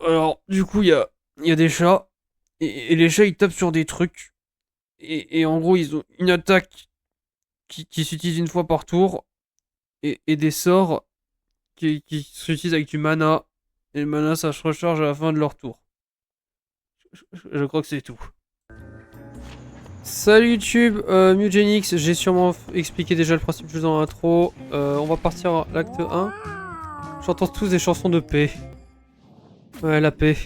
Alors, du coup, il y a des chats. Et les chats, ils tapent sur des trucs. Et en gros, ils ont une attaque qui s'utilise une fois par tour. Et des sorts qui s'utilisent avec du mana. Et le mana, ça se recharge à la fin de leur tour. Je crois que c'est tout. Salut YouTube, Mugenix, j'ai sûrement expliqué déjà le principe juste dans l'intro. On va partir à l'acte 1. J'entends tous des chansons de paix. Ouais, la paix.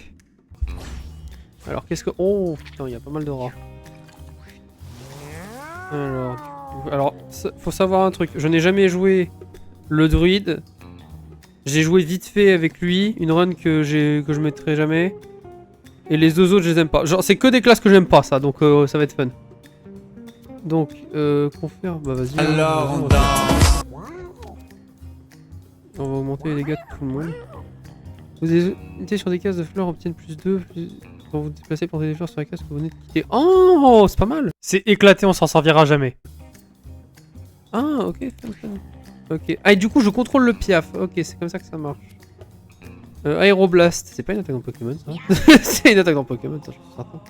Alors, qu'est-ce que... Oh, putain, il y a pas mal de rats. Alors, faut savoir un truc. Je n'ai jamais joué le druide. J'ai joué vite fait avec lui, une run que je mettrai jamais. Et les deux autres, je les aime pas. Genre, c'est que des classes que j'aime pas, ça, donc ça va être fun. Donc, qu'on fait? Bah vas-y. Alors on danse. On va augmenter les dégâts de tout le monde. Vous étiez sur des cases de fleurs obtiennent plus 2, quand vous déplacez pour des fleurs sur la case que vous venez de quitter. Oh, c'est pas mal. C'est éclaté, on s'en servira jamais. Ah, ok, fun. Ok. Ah, et du coup, je contrôle le piaf. Ok, c'est comme ça que ça marche. Aéroblast. C'est pas une attaque dans Pokémon, ça? C'est une attaque dans Pokémon, ça, je suis certain.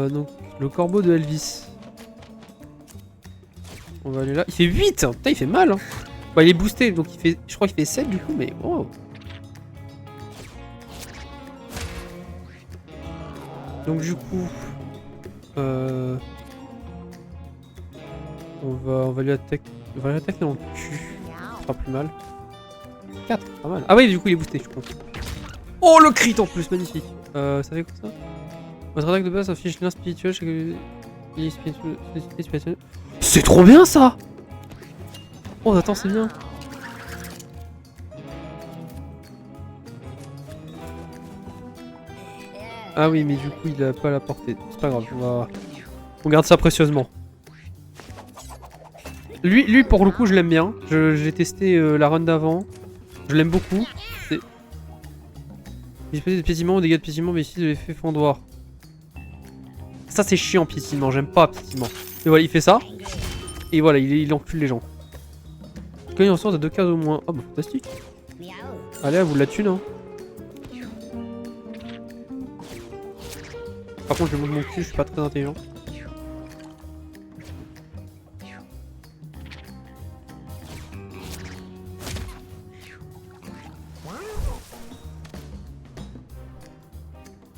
Donc, le corbeau de Elvis. On va aller là. Il fait 8! Putain, il fait mal, hein. Bah, il est boosté, donc il fait. Je crois qu'il fait 7 du coup, mais wow. Donc, du coup. On va lui attaquer. On va l'attaquer dans le cul. Ça fera plus mal. 4, pas mal. Ah, oui, du coup, il est boosté, je pense. Oh, le crit en plus, magnifique. Ça fait quoi ça? Votre attaque de base affiche lien spirituel. C'est trop bien ça! Oh, attends, c'est bien. Ah oui, mais du coup, il a pas la portée. C'est pas grave, on garde ça précieusement. Lui, pour le coup, je l'aime bien. J'ai testé la run d'avant. Je l'aime beaucoup. Il dispose de piétinement ou dégâts de piétinement, mais ici de l'effet fondoir. Ça, c'est chiant, piétinement. J'aime pas piétinement. Et voilà, il fait ça. Et voilà, il encule les gens. Quand il en sort de 2 cases au moins. Oh, bah, fantastique. Allez, à vous de la thune, hein. Par contre, je monte mon cul, je suis pas très intelligent.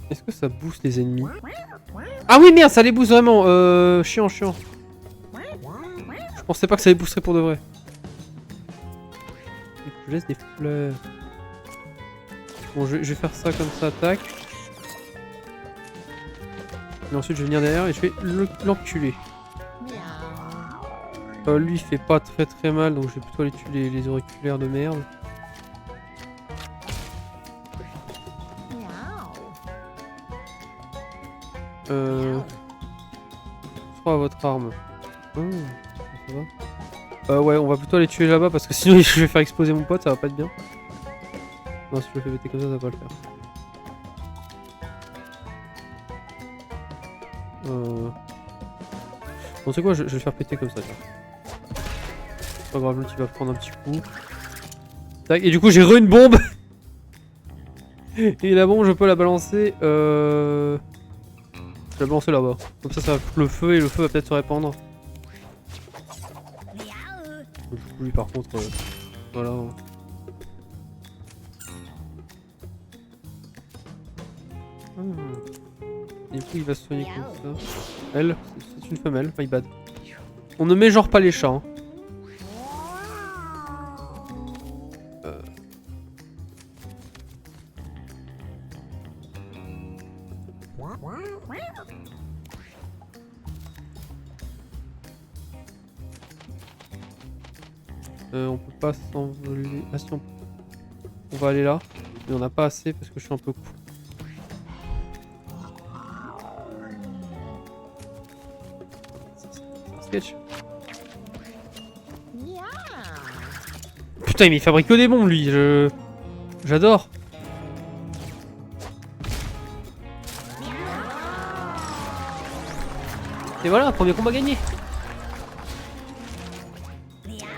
Est-ce que ça booste les ennemis? Ah oui, merde, ça les booste vraiment. Chiant. Je pensais pas que ça les boosterait pour de vrai. Je laisse des fleurs. Bon, je vais faire ça comme ça, tac. Et ensuite, je vais venir derrière et je vais l'enculer. Lui, il fait pas très mal, donc je vais plutôt aller tuer les auriculaires de merde. Je crois à votre arme. Oh, ça va. Ouais, on va plutôt aller tuer là-bas parce que sinon je vais faire exploser mon pote, ça va pas être bien. Non, si je le fais péter comme ça va pas le faire. Bon, c'est quoi, je vais le faire péter comme ça, tiens. C'est pas grave, l'autre il va prendre un petit coup. Tac, et du coup j'ai une bombe. Et la bombe, je peux la balancer. Je vais la balancer là-bas. Comme ça va foutre le feu et le feu va peut-être se répandre. Du coup, lui par contre, voilà. Et du coup, il va se soigner comme ça. Elle, c'est une femelle, my bad. On ne met genre pas les chats. Hein. On peut pas s'envoler. Ah si, on va aller là. Mais on n'a pas assez parce que je suis un peu court. Sketch. Putain, mais il fabrique que des bombes lui. J'adore. Et voilà, premier combat gagné.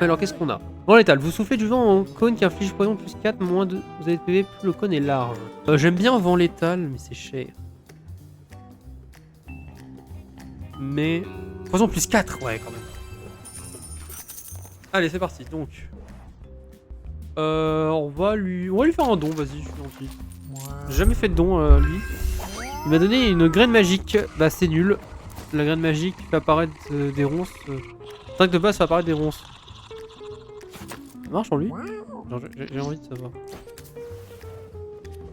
Alors qu'est-ce qu'on a? Bon létal, vous soufflez du vent en cône qui inflige poison plus 4, moins de... Vous avez de PV, plus le cône est large. J'aime bien vent létal, mais c'est cher. Mais... Poison plus 4, ouais quand même. Allez, c'est parti, donc. On va lui faire un don, vas-y, je suis gentil. J'ai jamais fait de don, lui. Il m'a donné une graine magique. Bah, c'est nul. La graine magique fait apparaître des ronces. Attaque de base fait apparaître des ronces. Ça marche en lui? J'ai envie de savoir.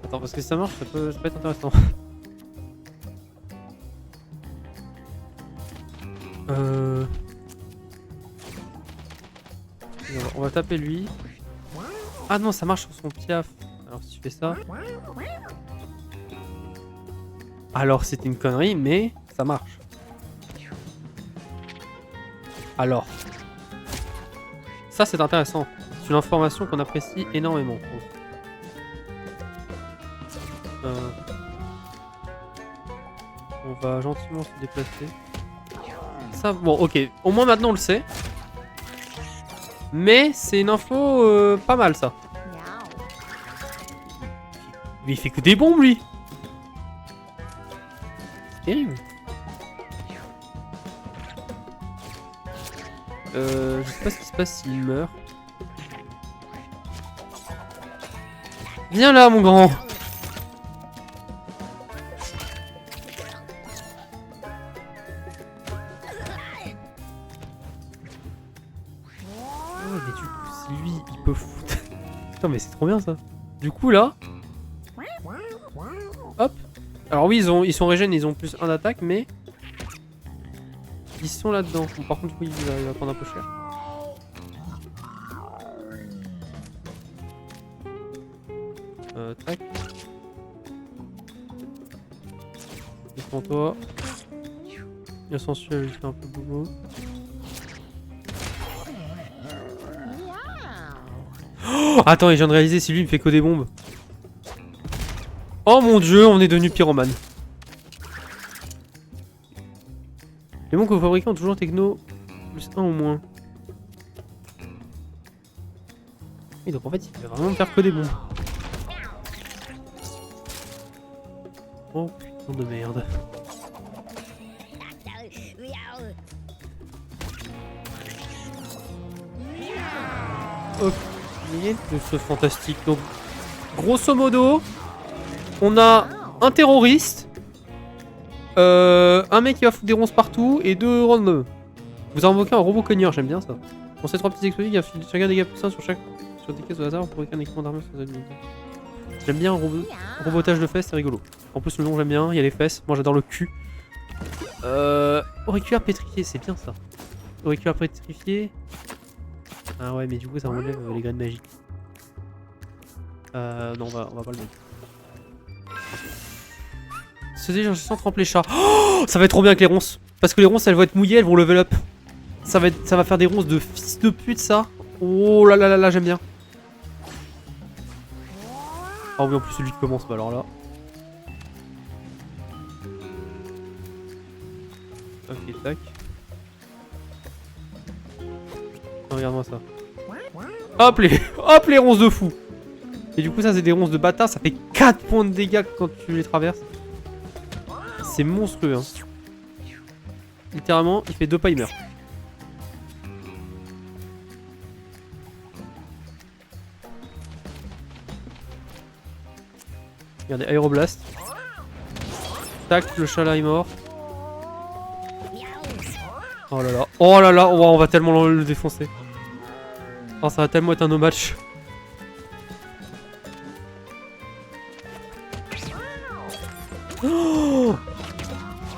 Attends, parce que si ça marche, ça peut être intéressant. On va taper lui. Ah non, ça marche sur son piaf. Alors si je fais ça... Alors c'est une connerie, mais ça marche. Alors. Ça c'est intéressant. C'est une information qu'on apprécie énormément. On va gentiment se déplacer. Ça, bon ok. Au moins maintenant on le sait. Mais c'est une info pas mal ça. Mais il fait que des bombes lui. C'est terrible. Je sais pas ce qui se passe s'il meurt. Viens là mon grand. Mais du coup si lui il peut foutre. Putain mais c'est trop bien ça. Du coup là. Hop. Alors oui ils sont régènes, ils ont plus 1 d'attaque mais. Ils sont là-dedans. Bon, par contre oui il va prendre un peu cher. Tac. Défends-toi. Bien sensuel, lui fait un peu bobo. Oh, attends, je viens de réaliser si lui il me fait que des bombes. Oh mon dieu, on est devenu pyromane. Les bons que vous fabriquez ont toujours techno plus 1 ou moins. Et donc en fait il va vraiment me faire que des bombes. Oh putain de merde. Ok, c'est fantastique. Donc, grosso modo, on a un terroriste, un mec qui va foutre des ronces partout et 2 random. Vous invoquez un robot cogneur, j'aime bien ça. Pour ces 3 petits explosifs, il y a chacun des dégâts plus 1 sur des caisses au hasard pour un équipement d'armure sans admettre. J'aime bien robotage de fesses, c'est rigolo. En plus, le nom j'aime bien, il y a les fesses. Moi j'adore le cul. Auriculaire pétrifié, c'est bien ça. Auriculaire pétrifié. Ah ouais, mais du coup ça enlève les graines magiques. Non, on va pas le mettre. C'est déjà sans tremper les chats. Oh, ça va être trop bien avec les ronces. Parce que les ronces elles vont être mouillées, elles vont level up. Ça va faire des ronces de fils de pute ça. Oh là là là là, j'aime bien. Ah oui, en plus celui qui commence, bah alors là. Ok, tac. Oh, regarde-moi ça. Hop les ronces de fou. Et du coup ça c'est des ronces de bâtard, ça fait 4 points de dégâts quand tu les traverses. C'est monstrueux hein. Littéralement, il fait 2 pas, il meurt. Regardez, Aéroblast. Tac, le chat là est mort. Oh là là, oh là là, on va tellement le défoncer. Oh, ça va tellement être un no match. Oh,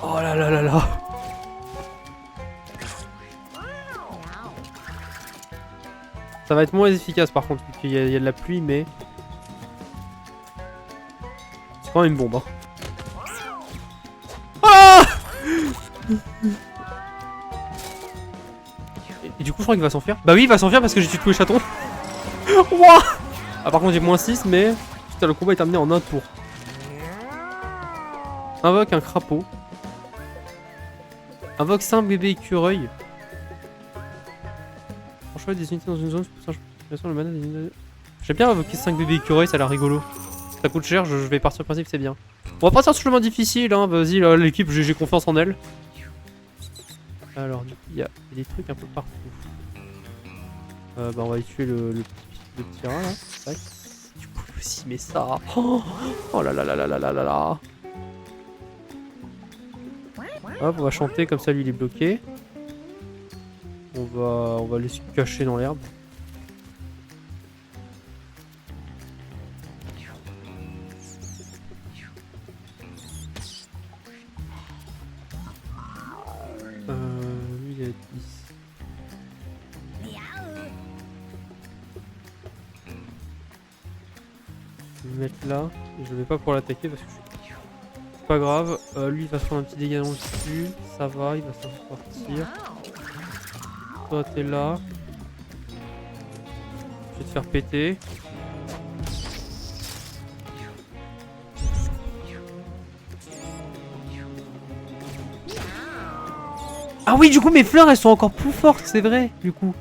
oh là là là là. Ça va être moins efficace par contre, vu qu'il y a de la pluie, mais... C'est quand même une bombe, hein. Ah et du coup, je crois qu'il va s'enfuir. Bah oui, il va s'enfuir parce que j'ai tué tous les chatons. Wouah. Ah, par contre, j'ai moins 6, mais... Putain, le combat est terminé en un tour. Invoque un crapaud. Invoque 5 bébés écureuils. Franchement, des unités dans une zone, c'est pour ça que je... Le mana j'aime bien invoquer 5 bébés écureuils, ça a l'air rigolo. Ça coûte cher, je vais partir du principe que c'est bien. On va partir sur le chemin difficile, hein. Vas-y, là, l'équipe, j'ai confiance en elle. Alors, du coup, il y a des trucs un peu partout. Bah, on va y tuer le petit rat là. Tac. Tu peux aussi, mais ça. Oh là là là là là là là là. Hop, on va chanter, comme ça lui il est bloqué. On va aller se cacher dans l'herbe. Lui il est à 10. Je vais me mettre là. Je vais pas pour l'attaquer parce que c'est pas grave. Lui il va se prendre un petit dégât dans le dessus. Ça va, il va s'en sortir. Toi t'es là. Je vais te faire péter. Ah oui, du coup mes fleurs elles sont encore plus fortes, c'est vrai, du coup.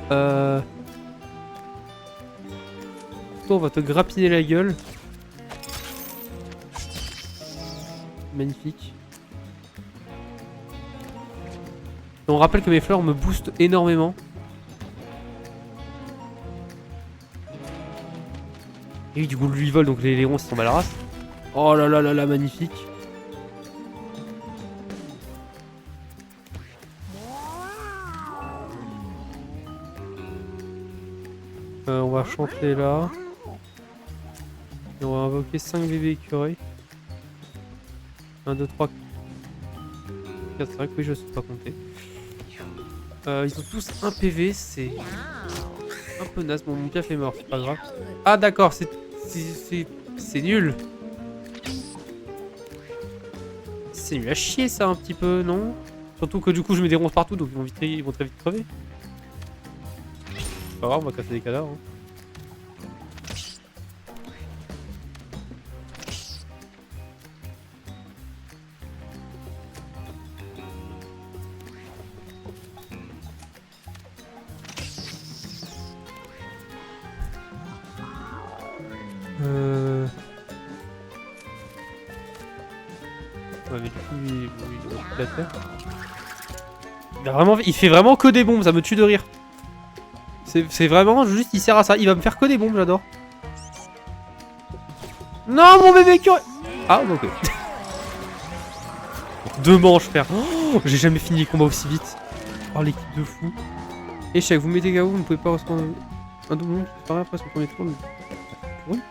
Toi, on va te grappiner la gueule. Magnifique. Et on rappelle que mes fleurs me boostent énormément. Et oui, du coup lui vole, donc les ronces ils tombent à la race. Oh là là là là, magnifique. On va chanter là. Et on va invoquer 5 bébés écureuils. 1, 2, 3, 4, 5. Oui, je sais pas compter. Ils ont tous un PV, c'est un peu naze. Bon, mon piaf est mort, c'est pas grave. Ah, d'accord, c'est nul. C'est nul à chier, ça, un petit peu, non? Surtout que du coup, je mets des ronces partout, donc ils vont très vite crever. C'est pas grave, on va casser des cadavres. Hein. Ouais, mais du coup, il la terre. Il fait vraiment que des bombes, ça me tue de rire. C'est vraiment juste, il sert à ça. Il va me faire que des bombes, j'adore. Non, mon bébé qui... Ah, ok. 2 manches, frère. Oh, j'ai jamais fini les combats aussi vite. Oh, l'équipe de fou. Échec, vous mettez KO, vous ne pouvez pas recevoir un double monde qui disparaît après son premier tour. Oui.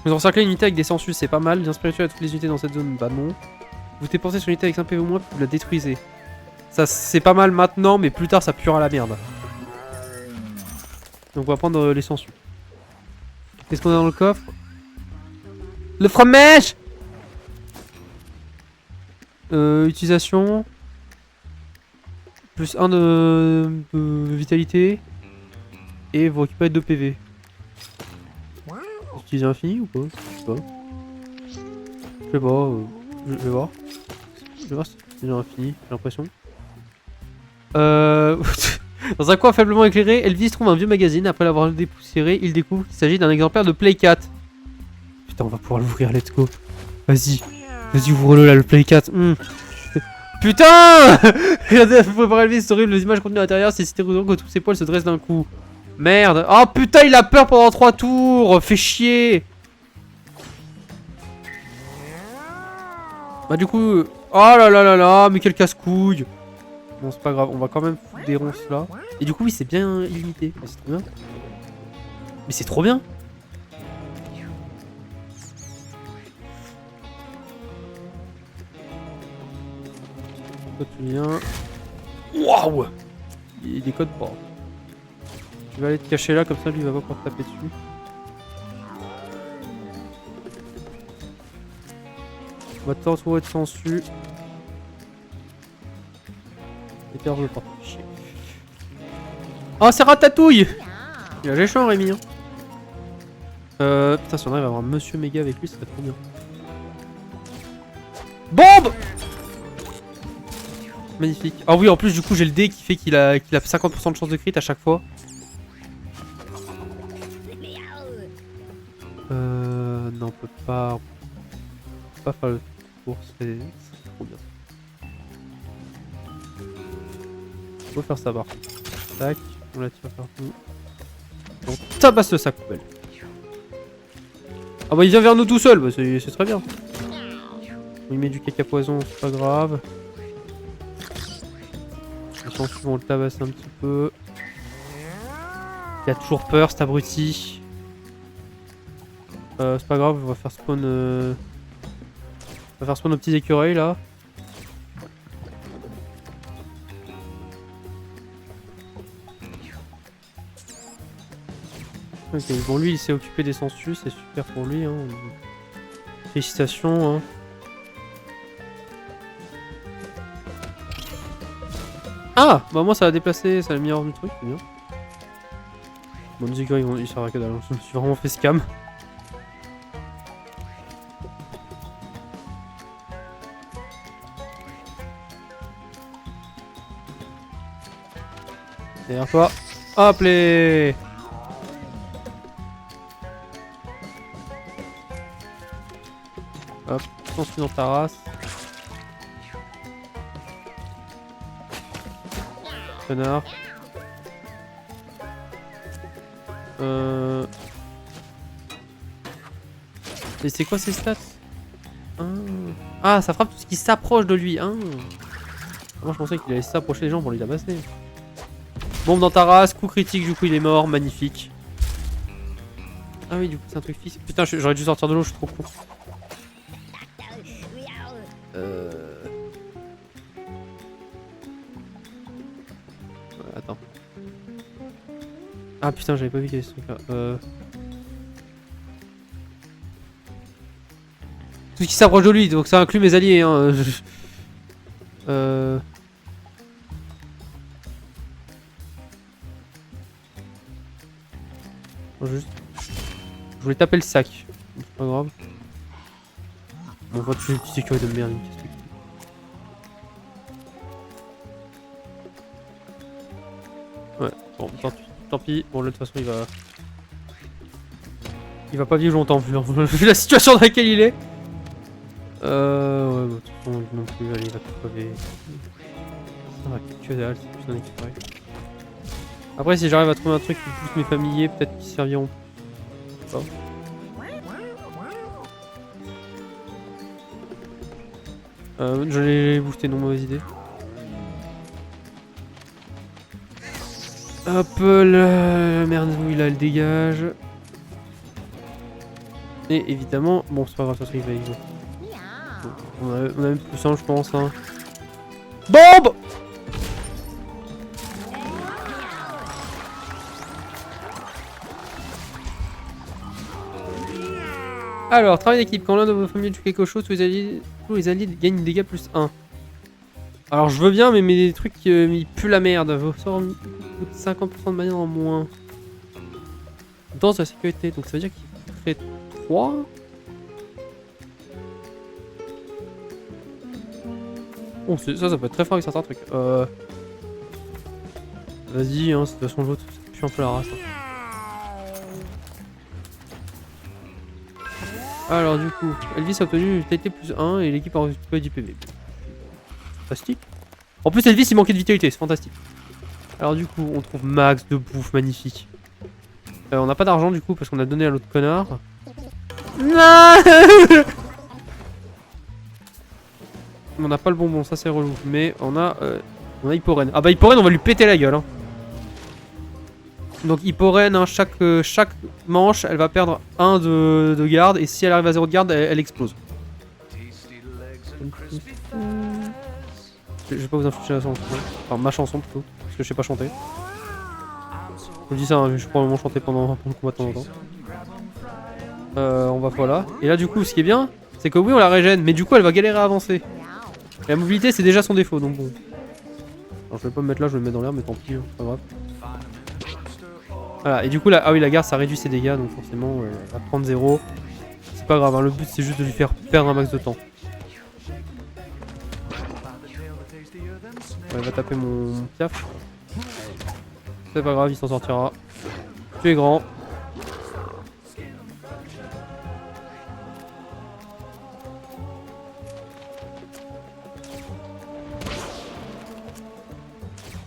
Vous encerclez une unité avec des sensus, c'est pas mal. Bien spirituel à toutes les unités dans cette zone, bah non. Vous dépensez sur une unité avec 5 PV ou moins, puis vous la détruisez. Ça, c'est pas mal maintenant, mais plus tard, ça puera la merde. Donc on va prendre les sensus. Qu'est-ce qu'on a dans le coffre? Le fromage! Utilisation. Plus 1 de vitalité. Et vous récupérez 2 PV. Vous utilisez infini ou pas? Je sais pas. Je sais pas. Je vais voir. Je vais voir si c'est déjà infini, j'ai l'impression. Dans un coin faiblement éclairé, Elvis trouve un vieux magazine. Après l'avoir dépoussiéré, il découvre qu'il s'agit d'un exemplaire de Play 4. Putain, on va pouvoir l'ouvrir, let's go. Vas-y. Vas-y, ouvre-le là, le Play 4. Putain. Regardez, vous pouvez voir Elvis, c'est horrible. Les images contenues à l'intérieur, c'est si terrorisant que tous ses poils se dressent d'un coup. Merde. Oh putain, il a peur pendant 3 tours. Fait chier. Bah du coup... Oh là là là là, mais quel casse-couille. Bon, c'est pas grave, on va quand même foutre des ronces là. Et du coup, oui, c'est bien illimité. C'est trop bien. Mais c'est trop bien. Toi, tu viens. Waouh! Il décode pas. Tu vas aller te cacher là, comme ça, lui, il va pas pouvoir te taper dessus. On va te retrouver de sensu. Éterve pas. Chier. Oh, c'est Ratatouille! Il a léchant, Rémi. Hein. Putain, si on arrive à avoir Monsieur Méga avec lui, ça serait trop bien. Bombe! Magnifique. Ah oui, en plus, du coup, j'ai le dé qui fait qu'il a 50% de chance de crit à chaque fois. Non, on peut pas faire le tour, c'est trop bien. On peut faire ça par contre. Tac, on la tire partout. On tabasse le sac poubelle. Ah bah il vient vers nous tout seul, bah, c'est très bien. On lui met du caca poison, c'est pas grave. Attention, on le tabasse un petit peu. Il a toujours peur cet abruti. C'est pas grave, on va faire spawn on va faire spawn nos petits écureuils là. Ok, bon lui il s'est occupé des sangsues, c'est super pour lui hein. Félicitations hein. Ah bah moi ça a déplacé, ça a mis hors du truc, c'est bien. Bon nos écureuils ils servent à que dalle, je me suis vraiment fait scam. Derrière toi. Hop les. Hop, lance-lui dans ta race. Connard. Et c'est quoi ces stats? Ah, ça frappe tout ce qui s'approche de lui. Moi je pensais qu'il allait s'approcher des gens pour lui tabasser. Bombe dans ta race, coup critique, du coup il est mort, magnifique. Ah oui, du coup c'est un truc fixe. Putain, j'aurais dû sortir de l'eau, je suis trop con. Ouais, attends. Ah putain, j'avais pas vu qu'il y avait ce truc là. Tout ce qui s'approche de lui, donc ça inclut mes alliés. Hein. Juste... Je voulais taper le sac. C'est pas grave. Bon, on va tuer les petits écureuils de merde. Ouais, bon, tant pis. Bon, là, de toute façon, il va pas vivre longtemps, vu la situation dans laquelle il est. Ouais, bah, de toute façon, non plus, allez, il va tout crever. Ça va, que dalle, c'est plus un écureuil. Après, si j'arrive à trouver un truc qui pousse mes familiers, peut-être qu'ils serviront. Je sais pas. Je l'ai boosté, non, mauvaise idée. Hop là, merde, il a le dégage. Et évidemment, bon, c'est pas grave, ça il va exaucer. On a même plus un, je pense. Hein. Bombe! Alors, travail d'équipe. Quand l'un de vos familiers tue quelque chose, tous les alliés gagnent des dégâts plus 1. Alors, je veux bien, mais mes trucs, ils puent la merde. Vos sorts coûtent 50% de manière en moins. Dans la sécurité, donc ça veut dire qu'il ferait 3. Bon, ça peut être très fort avec certains trucs. Vas-y, hein, de toute façon, l'autre, ça pue un peu la race. Hein. Alors, du coup, Elvis a obtenu une vitalité plus 1 et l'équipe a récupéré du PV. Fantastique. En plus, Elvis, il manquait de vitalité, c'est fantastique. Alors, du coup, on trouve max de bouffe, magnifique. On n'a pas d'argent, du coup, parce qu'on a donné à l'autre connard. Non. On n'a pas le bonbon, ça c'est relou. Mais on a Hipporène. Ah bah Hipporène, on va lui péter la gueule. Hein. Donc Hipporène, hein, chaque manche, elle va perdre 1 de garde. Et si elle arrive à 0 de garde, elle explose. Je vais pas vous infliger la chanson. Enfin ma chanson plutôt. Parce que je sais pas chanter. Je vous dis ça, hein, je vais probablement chanter pendant le combat de temps en temps. On va voilà. Et là du coup, ce qui est bien, c'est que oui on la régène. Mais du coup elle va galérer à avancer. Et la mobilité c'est déjà son défaut donc bon. Alors je vais pas me mettre là, je vais me mettre dans l'air mais tant pis, hein, pas grave. Voilà, et du coup là, ah oui la garde ça réduit ses dégâts donc forcément à prendre 0. C'est pas grave, hein, le but c'est juste de lui faire perdre un max de temps. Ouais, va taper mon piaf. C'est pas grave, il s'en sortira. Tu es grand.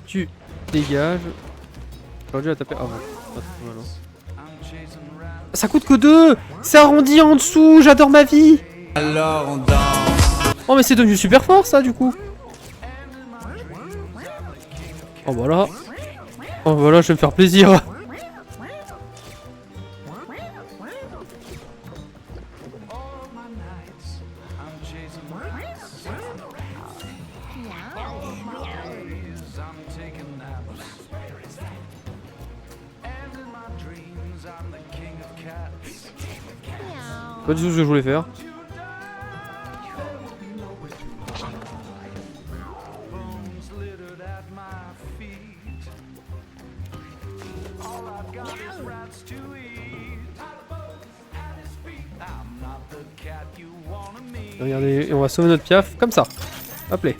Tu dégages. J'aurais dû la taper avant. Ah, voilà. Ça coûte que 2. C'est arrondi en dessous, j'adore ma vie. Alors on danse. Oh mais c'est devenu super fort ça du coup. Oh voilà. Oh voilà, je vais me faire plaisir. Pas du tout ce que je voulais faire. Regardez, et on va sauver notre piaf comme ça. Hop là.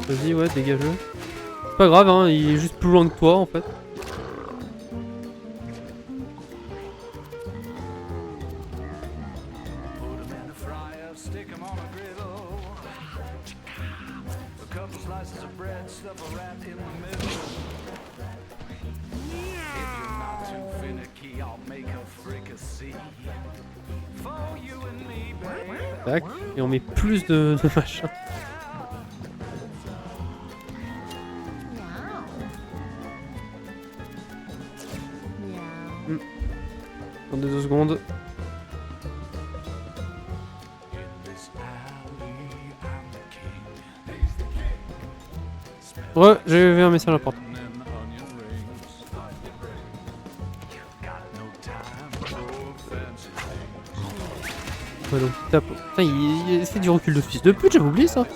Vas-y, ouais, dégage-le. C'est pas grave, hein, il est juste plus loin que toi en fait. Tac, et on met plus de machin. Attendez 2 secondes. Ouais, j'ai vu un message important. Ouais, donc tape. Putain, il fait du recul de fils de pute, j'avais oublié ça. Enfin,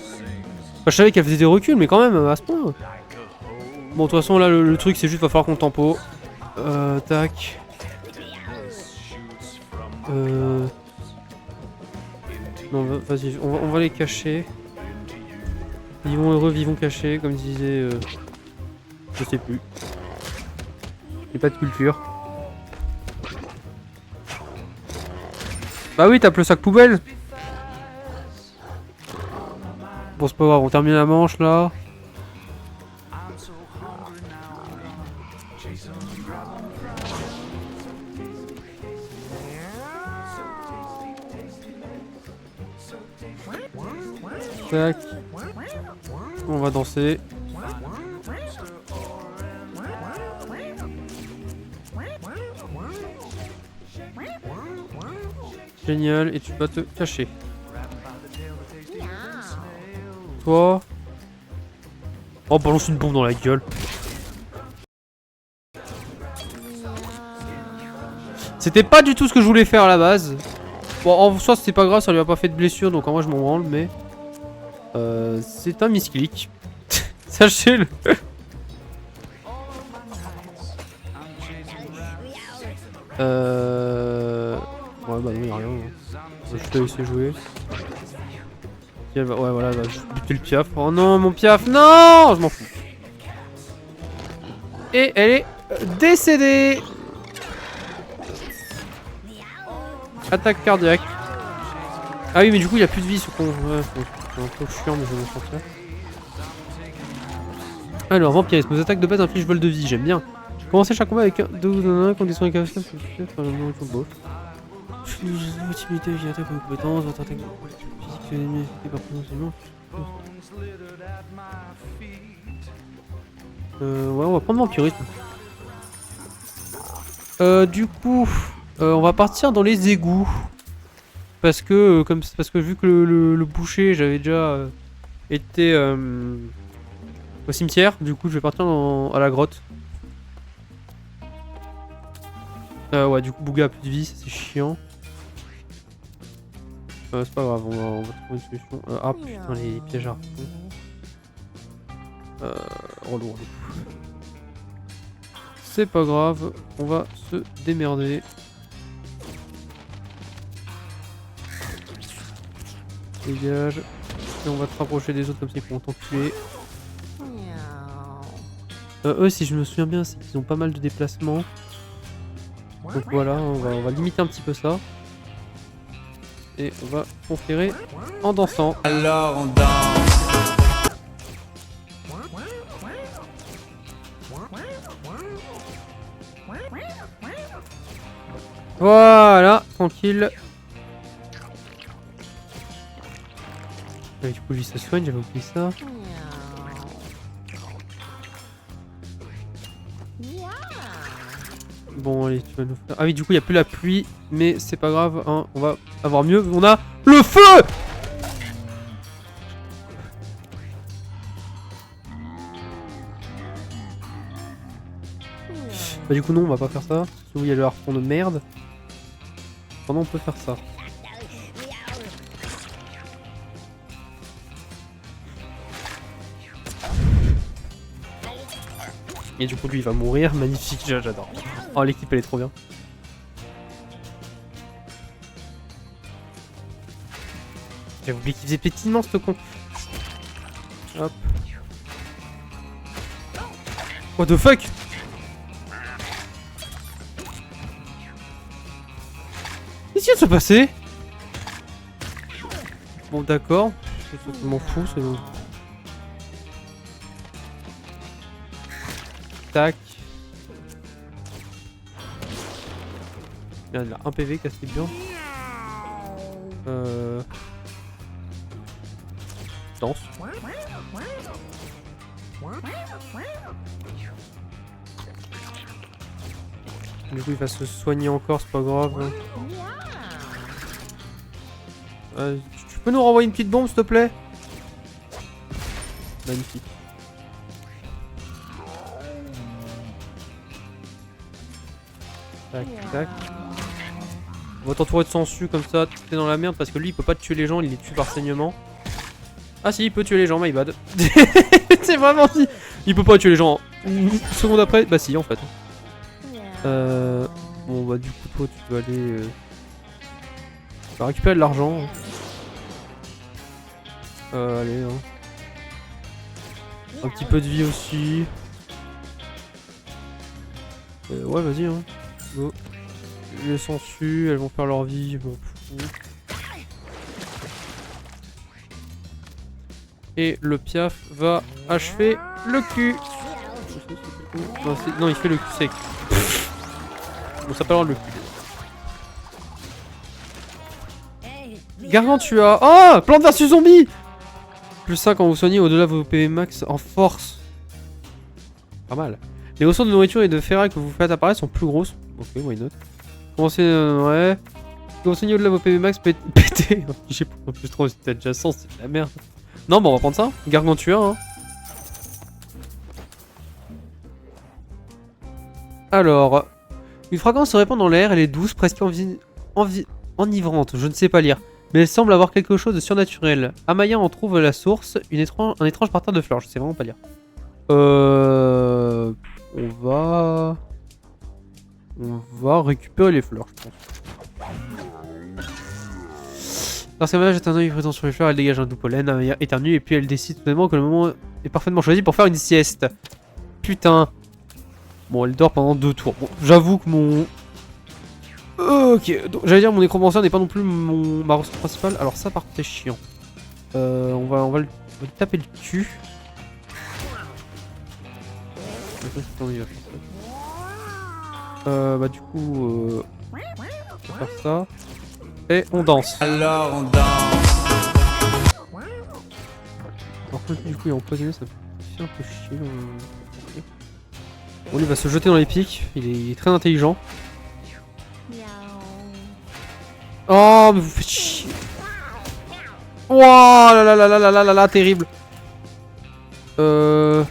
je savais qu'elle faisait des reculs, mais quand même, à ce point. Bon, de toute façon, là, le truc, c'est juste, va falloir qu'on tempo. Tac. Non, vas-y, on va les cacher. Vivons heureux, vivons cachés, comme disait... je sais plus. J'ai pas de culture. Bah oui, tape le sac poubelle. Bon, c'est pas grave, on termine la manche, là. Tac. On va danser. Génial, et tu vas te cacher. Toi. Oh, balance une bombe dans la gueule. C'était pas du tout ce que je voulais faire à la base. Bon, en soi, c'était pas grave, ça lui a pas fait de blessure, donc en vrai, je m'en branle, mais... c'est un misclick. Sachez-le. Ouais, bah non, y'a rien. Hein. Je te laisser jouer. Ouais, voilà, elle va buter le piaf. Oh non, mon piaf, non! Je m'en fous. Et elle est décédée. Attaque cardiaque. Ah oui, mais du coup, il n'y a plus de vie, ce con. Ouais, c'est un peu chiant, mais je vais m'en sortir. Alors, vampirisme. Nos attaques de base infligent vol de vie, j'aime bien. Commencez chaque combat avec 2 ou 1 condition incapable. Votre immunité via attaque ou compétence, votre attaque physique ennemie affectée par potentiellement. Ouais, on va prendre vampirisme. Du coup, on va partir dans les égouts. Parce que, parce que vu que le boucher, j'avais déjà été au cimetière, du coup, je vais partir à la grotte. Ouais, du coup, Bouga a plus de vie, c'est chiant. C'est pas grave, on va trouver une solution. Ah putain, les pièges à harpons. Relou. C'est pas grave, on va se démerder. Dégage. Et on va te rapprocher des autres comme ça ils pourront t'enculer. Eux, si je me souviens bien, c'est qu'ils ont pas mal de déplacements. Donc voilà, on va limiter un petit peu ça. Et on va conférer en dansant. Alors on danse. Voilà, tranquille. Du coup lui ça soigne, j'avais oublié ça. Bon allez, tu vas nous faire... Ah oui, du coup il n'y a plus la pluie, mais c'est pas grave, hein, on va avoir mieux. On a le feu. Bah du coup non, on va pas faire ça. Sinon il y a le harpon de merde. Pendant on peut faire ça. Et du coup lui il va mourir, magnifique, j'adore. Oh l'équipe elle est trop bien. J'avais oublié qu'il faisait pétinement ce con. Hop. What the fuck? Qu'est-ce qui vient de se passer? Bon d'accord, c'est totalement fou, c'est bon. Tac. Il a 1 PV, casse-les bien. Danse. Du coup il va se soigner encore, c'est pas grave. Tu peux nous renvoyer une petite bombe s'il te plaît? Magnifique. Tac tac. On va t'entourer de sangsues comme ça, t'es dans la merde parce que lui il peut pas tuer les gens, il les tue par saignement. Ah si, il peut tuer les gens, my bad. C'est vraiment si. Il peut pas tuer les gens. Une seconde après, bah si en fait. Bon bah du coup toi tu dois aller... Tu vas récupérer de l'argent. Allez hein. Un petit peu de vie aussi. Ouais vas-y hein. Go. Les sangsues, elles vont faire leur vie, je m'en fous. Et le piaf va achever le cul. Non, il fait le cul sec. Bon, ça peut avoir le cul. Gargantua. Oh, plante versus zombie. Plus 5 quand vous soignez au-delà de vos PV max en force. Pas mal. Les ressources de nourriture et de ferraille que vous faites apparaître sont plus grosses. Ok, why not. Commencez, ouais. Quand vous soignez au-delà de vos PV max, pété. Je sais pas, en plus trop, c'est adjacent, c'est de la merde. Non, bon, on va prendre ça. Gargantua, hein. Alors, une fragrance se répand dans l'air, elle est douce, presque enivrante, je ne sais pas lire. Mais elle semble avoir quelque chose de surnaturel. Amaya en trouve la source, un étrange parterre de fleurs, je sais vraiment pas lire. On va récupérer les fleurs, je pense. Lorsqu'Amaya jette un œil présent sur les fleurs, elle dégage un doux pollen, Amaya éternue, et puis elle décide soudainement que le moment est parfaitement choisi pour faire une sieste. Putain. Bon, elle dort pendant 2 tours. Bon, j'avoue que mon... Ok, j'allais dire mon nécromancer n'est pas non plus ma ressource principale. Alors ça par contre c'est chiant. On va lui taper le cul. Bah du coup... on va faire ça. Et on danse. Alors on danse. Par contre du coup il est empoisonné, ça fait un peu chier. Bon, lui va se jeter dans les pics, il est très intelligent. Oh mais vous faites chier. Oh là là là là là là là là, terrible. Je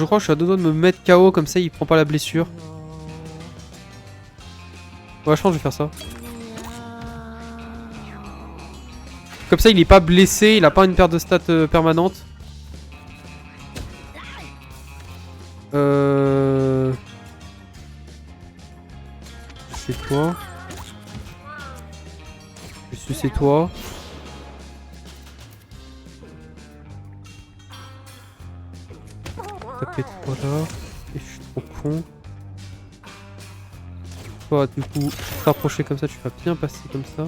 crois que je suis à 2 doigts de me mettre KO comme ça il prend pas la blessure. Ouais je pense que je vais faire ça. Comme ça il est pas blessé, il a pas une perte de stats permanente. C'est quoi? c'est toi. Taper toi là. Et je suis trop con. Toi, du coup, t'approcher comme ça, tu vas bien passer comme ça.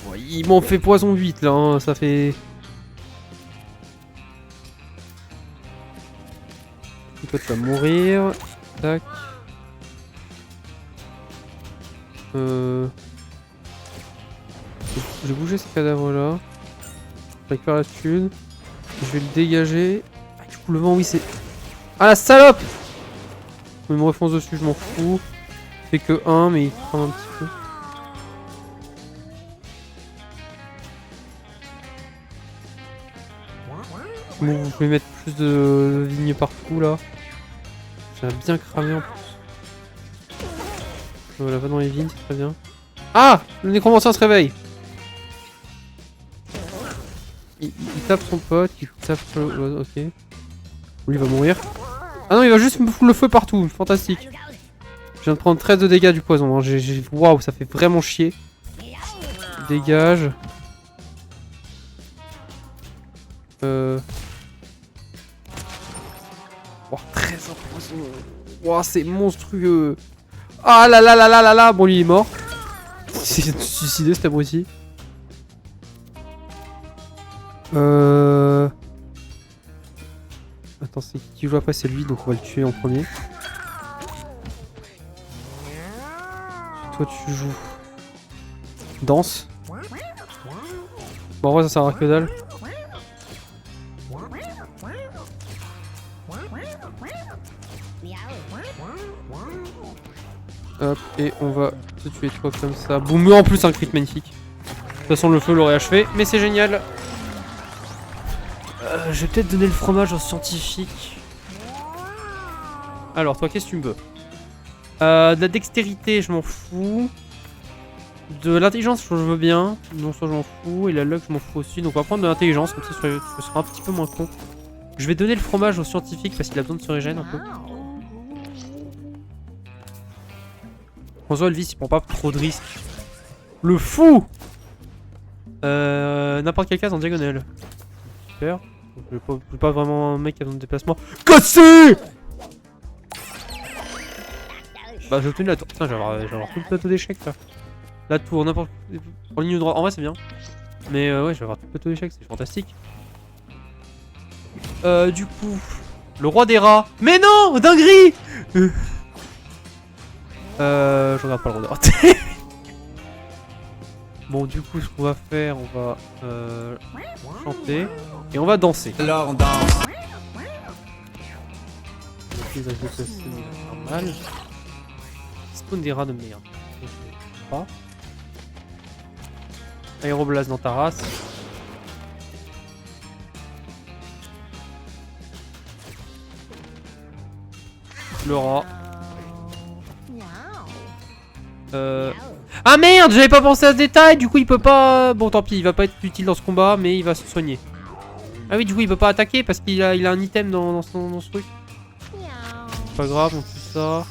Ouais, il m'en fait poison 8 là, hein, ça fait... Et toi, tu vas mourir. Tac. J'ai bougé ce cadavre là. Je récupère la thune. Je vais le dégager. Ah, du coup, le vent, oui, c'est. Ah la salope! Il me refonce dessus, je m'en fous. Il fait que 1, mais il prend un petit peu. Bon, je vais mettre plus de vignes partout là. Ça va bien cramer en plus. Voilà, va dans les vignes, c'est très bien. Ah! Le nécromancien se réveille! Il tape son pote, il tape... ok. Lui il va mourir. Ah non, il va juste me foutre le feu partout, fantastique. Je viens de prendre 13 de dégâts du poison, hein. Waouh, ça fait vraiment chier. Dégage. Oh, 13 en poison. Wow, c'est monstrueux. Ah là là là là là là. Bon, lui il est mort. Il s'est suicidé cet abruti. Attends, c'est qui joue après? C'est lui, donc on va le tuer en premier. Toi, tu joues. Danse. Bon, en vrai, ça sert à que dalle. Hop, et on va te tuer toi comme ça. Boum, en plus un crit magnifique. De toute façon, le feu l'aurait achevé, mais c'est génial. Je vais peut-être donner le fromage aux scientifiques. Alors, toi, qu'est-ce que tu me veux? De la dextérité, je m'en fous. De l'intelligence, je veux bien. Non, ça, je m'en fous. Et la luck, je m'en fous aussi. Donc, on va prendre de l'intelligence, comme ça, ce sera un petit peu moins con. Je vais donner le fromage aux scientifiques parce qu'il a besoin de se régénérer un peu. François Elvis, il prend pas trop de risques. Le fou! N'importe quelle case en diagonale. Super. Je suis pas vraiment un mec qui a besoin de déplacement. Cassé! Bah j'ai obtenu la tour. Putain, je vais avoir tout le plateau d'échecs là. La tour, n'importe. En ligne droite. En vrai, c'est bien. Mais ouais, je vais avoir tout le plateau d'échecs, c'est fantastique. Du coup. Le roi des rats. Mais non! Dinguerie! Je regarde pas le roi des rats. Bon, du coup, ce qu'on va faire, on va chanter et on va danser. Alors on danse. Les avis passés, normal. Spawn des rats de merde. Pas. Aéroblast dans ta race. Le rat. Ah merde, j'avais pas pensé à ce détail, du coup il peut pas... Bon tant pis, il va pas être utile dans ce combat, mais il va se soigner. Ah oui, du coup il peut pas attaquer parce qu'il a un item dans ce truc. C'est pas grave, on tue ça.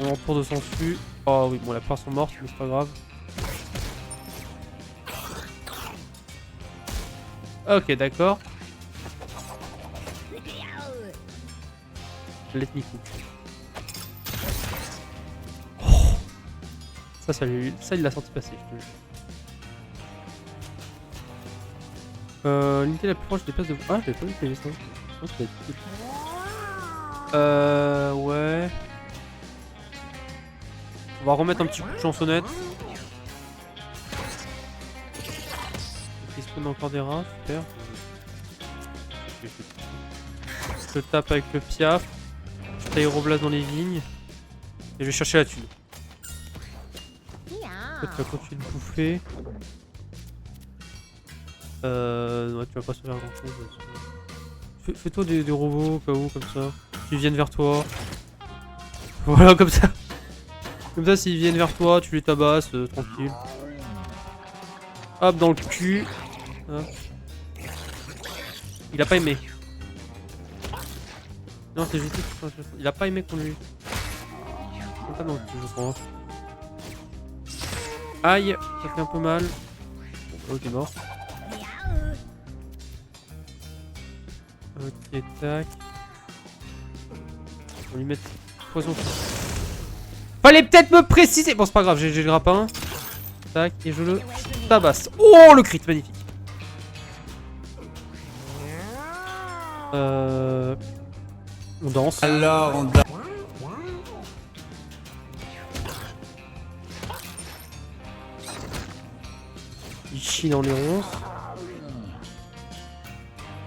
On retourne de sang-dessus. Oh oui, bon la plupart sont mortes, mais c'est pas grave. Ok, d'accord. Let me cook. Ça, il l'a senti passer, je te jure. L'unité la plus proche des places de... Ah, j'avais pas vu qu'il y avait ça. Je pense que ça va être cool. Ouais. On va remettre un petit coup de chansonnette. Il spawn encore des rats, super. Je tape avec le piaf. Je aéroblast dans les vignes. Et je vais chercher la thune. Tu vas continuer de bouffer. Ouais, tu vas pas se faire grand chose. Fais-toi des robots au cas où, comme ça. S'ils viennent vers toi. Voilà, comme ça. Comme ça, s'ils viennent vers toi, tu les tabasses, tranquille. Hop, dans le cul. Hop. Il a pas aimé. Non, c'est juste. Il a pas aimé qu'on lui. Pas non plus, je pense. Aïe, ça fait un peu mal. Bon, ok, mort. Ok, tac. On va lui mettre poison. Fallait peut-être me préciser. Bon, c'est pas grave, j'ai le grappin. Tac, et je le tabasse. Oh, le crit, magnifique. On danse. Alors on danse. Il chie dans les ronces.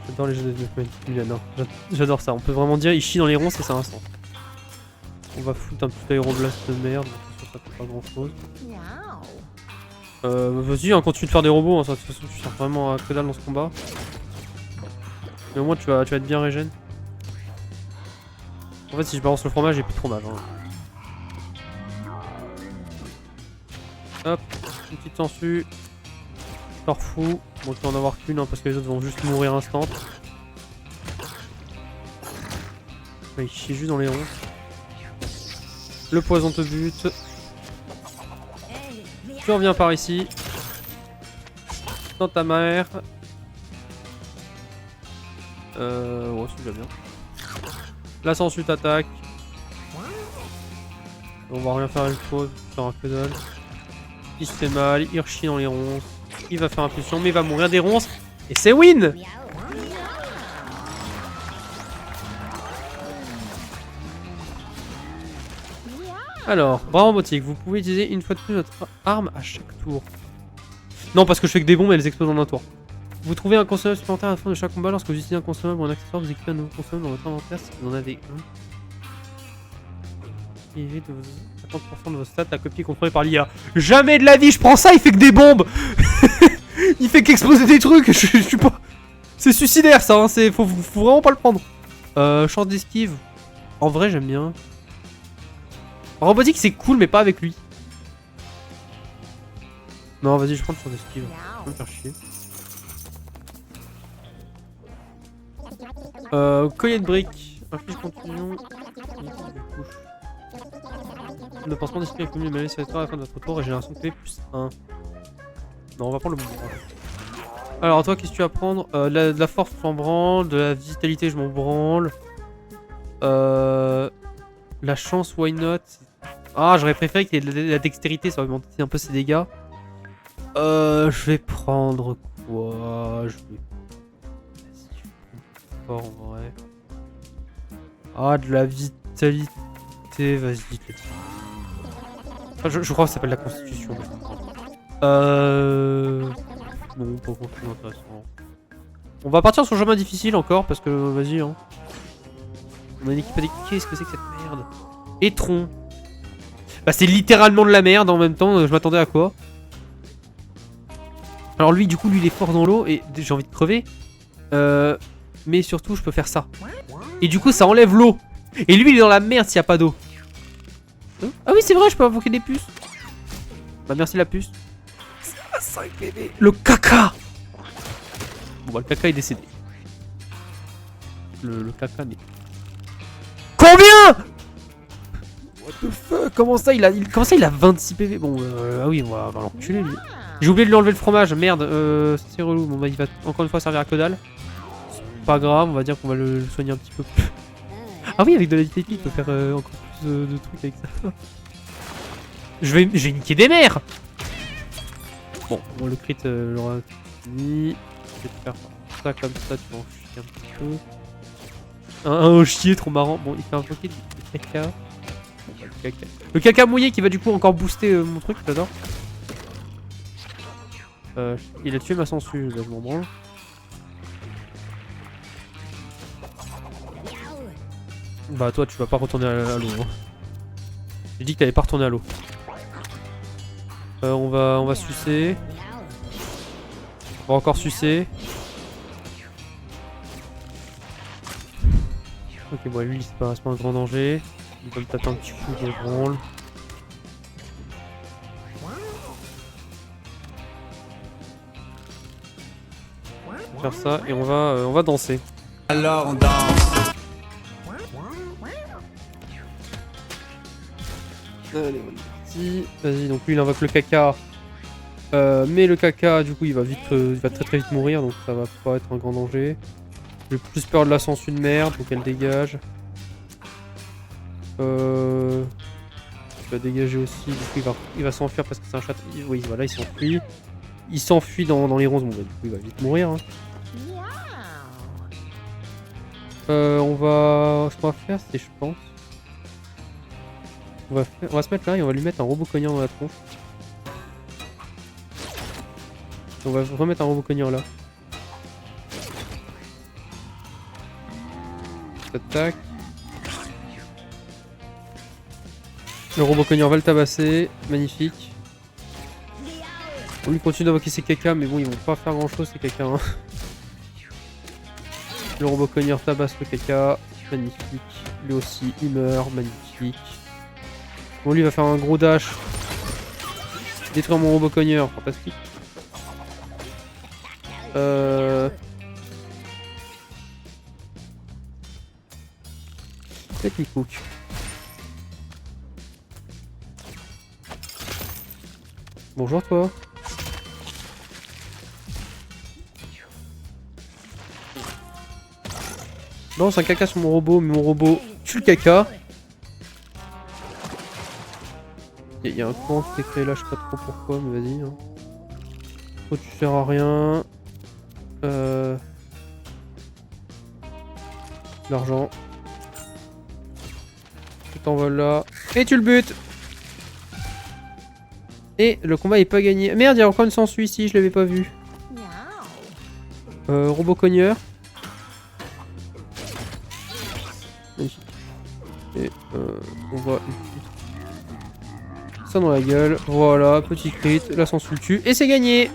J'adore les jeux de Julian. J'adore ça. On peut vraiment dire il chie dans les ronces et c'est un sens. On va foutre un petit aéroblast de merde. Ça fait pas grand chose. Vas-y, hein, continue de faire des robots. Hein, ça, de toute façon, tu sers vraiment à que dalle dans ce combat. Mais au moins, tu vas être bien régène. En fait, si je balance le fromage, j'ai plus de fromage. Hein. Hop, une petite sangsue. Je leur fous. Bon, tu vas en avoir qu'une hein, parce que les autres vont juste mourir instant. Ouais, il chie juste dans les ronds. Le poison te bute. Tu reviens par ici. Dans ta mère. Ouais, c'est déjà bien. La sangsue t'attaque. On va rien faire avec toi, faire un que dalle. Il se fait mal, il rechie dans les ronces. Il va faire impulsion, mais il va mourir des ronces. Et c'est win! Alors, bravo Botique, vous pouvez utiliser une fois de plus votre arme à chaque tour. Non, parce que je fais que des bombes et elles explosent en un tour. Vous trouvez un consommable supplémentaire à la fin de chaque combat. Lorsque vous utilisez un consommable ou un accessoire, vous équipez un nouveau consommable dans votre inventaire si vous en avez un. Il évite 50% de vos stats à copier contrôlée par l'IA. Jamais de la vie, je prends ça, il fait que des bombes. Il fait qu'exploser des trucs, je suis pas... C'est suicidaire ça, hein. Faut vraiment pas le prendre. Chance d'esquive. En vrai, j'aime bien. Robotique, c'est cool, mais pas avec lui. Non, vas-y, je prends le chance d'esquive. Je vais me faire chier. Collier de briques. Inflige continuation. Le pansement d'esprit est commun, mais c'est à la fin de votre tour. Régénération P plus 1. Non, on va prendre le bon. Alors, toi, qu'est-ce que tu vas prendre de la force, je m'en branle. De la vitalité, je m'en branle. La chance, why not? Ah, j'aurais préféré qu'il y ait de la dextérité, ça aurait augmenté un peu ses dégâts. Je vais prendre quoi? Je vais. Fort en vrai. Ah, de la vitalité, vas-y. Ah, je crois que ça s'appelle la constitution. Non, pas grand-chose d'intéressant. On va partir sur le chemin difficile encore parce que vas-y. Hein. On a une équipe avec. Qu'est-ce que c'est que cette merde? Étron. Bah, c'est littéralement de la merde en même temps. Je m'attendais à quoi? Alors, lui, du coup, lui, il est fort dans l'eau et j'ai envie de crever. Mais surtout, je peux faire ça. Et du coup, ça enlève l'eau. Et lui, il est dans la merde s'il n'y a pas d'eau. Ah oui, c'est vrai, je peux invoquer des puces. Bah, merci la puce. Ça va 5 PV. Le caca. Bon, bah, le caca est décédé. Le caca n'est. Combien? What the fuck? Comment ça, il a 26 PV? Bon, ah oui, on va l'enculer, lui. J'ai oublié de lui enlever le fromage, merde. C'est relou. Bon, bah, il va encore une fois servir à que dalle. Pas grave, on va dire qu'on va le soigner un petit peu plus. Ah oui, avec de la vitalité, il peut faire encore plus de trucs avec ça. Je vais niquer des mers. Bon, le crit, l'aura fini. Je vais te faire ça comme ça, tu vas en chier un petit peu. Un chier trop marrant. Bon, il fait un poké de caca. Bon, bah, le caca. Le caca mouillé qui va du coup encore booster mon truc, j'adore. Il a tué ma sangsue, là je m'en branle. Bah toi tu vas pas retourner à l'eau. Hein. J'ai dit que t'allais pas retourner à l'eau. On va sucer. On va encore sucer. Ok bon lui c'est pas un grand danger. Il va me taper un petit coup de branle. Faire ça et on va danser. Alors on danse. Allez, on est parti. Vas-y, donc lui il invoque le caca. Mais le caca, du coup, il va très très vite mourir, donc ça va pas être un grand danger. J'ai plus peur de la sangsue de merde, donc elle dégage. Il va dégager aussi, du coup il va s'enfuir parce que c'est un chat. Oui, voilà, il s'enfuit. Il s'enfuit dans les ronces, bon, bah, du coup il va vite mourir. Hein. Ce qu'on va faire, c'est, je pense... On va se mettre là et on va lui mettre un robot cognant dans la tronche. On va remettre un robot cognant là. Tac. Le robot cognant va le tabasser. Magnifique. On lui continue d'invoquer ses caca, mais bon, ils vont pas faire grand chose ces caca. Hein. Le robot cogneur tabasse le caca. Magnifique. Lui aussi, il meurt. Magnifique. Bon, lui va faire un gros dash. Détruire mon robot cogneur. Fantastique. Technique hook. Bonjour toi. Lance un caca sur mon robot, mais mon robot tue le caca. Il y a un courant qui s'est créé là, je sais pas trop pourquoi, mais vas-y. Hein. Toi tu sers à rien. L'argent. Tu t'envoles là. Et tu le butes. Et le combat est pas gagné. Merde, il y a encore une sangsue ici, je l'avais pas vu. Robot cogneur. Magnifique. Et on va ça dans la gueule. Voilà, petit crit, la sangsue le tue. Et c'est gagné.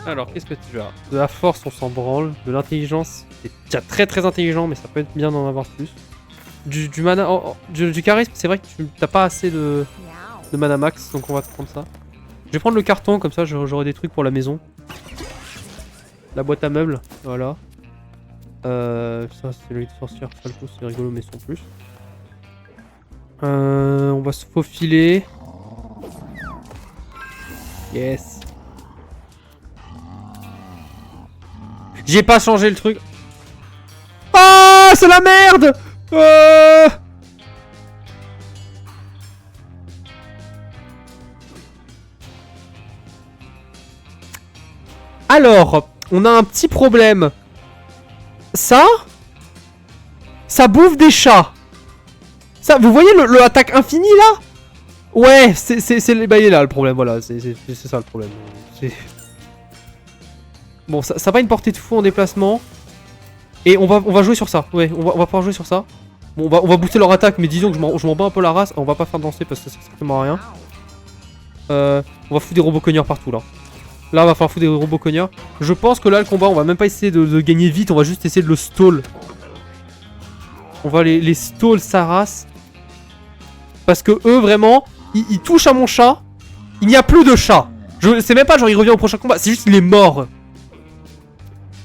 Alors, qu'est-ce que tu as? De la force, on s'en branle. De l'intelligence, c'est déjà très très intelligent, mais ça peut être bien d'en avoir plus. Du mana, du charisme, c'est vrai que tu n'as pas assez de mana max, donc on va te prendre ça. Je vais prendre le carton, comme ça j'aurai des trucs pour la maison. La boîte à meubles, voilà. Ça c'est le lit de sorcière, Falco, c'est rigolo, mais sans plus. On va se faufiler. Yes. J'ai pas changé le truc. Ah, c'est la merde. Alors, on a un petit problème. Ça bouffe des chats. Ça, vous voyez le attaque infinie là? Ouais, c'est bah, il est là le problème, voilà, c'est ça le problème. Bon, ça va une portée de fou en déplacement. Et on va jouer sur ça, ouais, on va pouvoir jouer sur ça. Bon, on va booster leur attaque, mais disons que je m'en bats un peu la race. On va pas faire danser parce que ça sert strictement à rien. On va foutre des robots cogneurs partout là. Là, on va falloir foutre des robots cogneurs. Je pense que là, le combat, on va même pas essayer de gagner vite, on va juste essayer de le stall. On va les stall sa race. Parce que eux, vraiment, ils touchent à mon chat. Il n'y a plus de chat. C'est même pas genre il revient au prochain combat, c'est juste il est mort.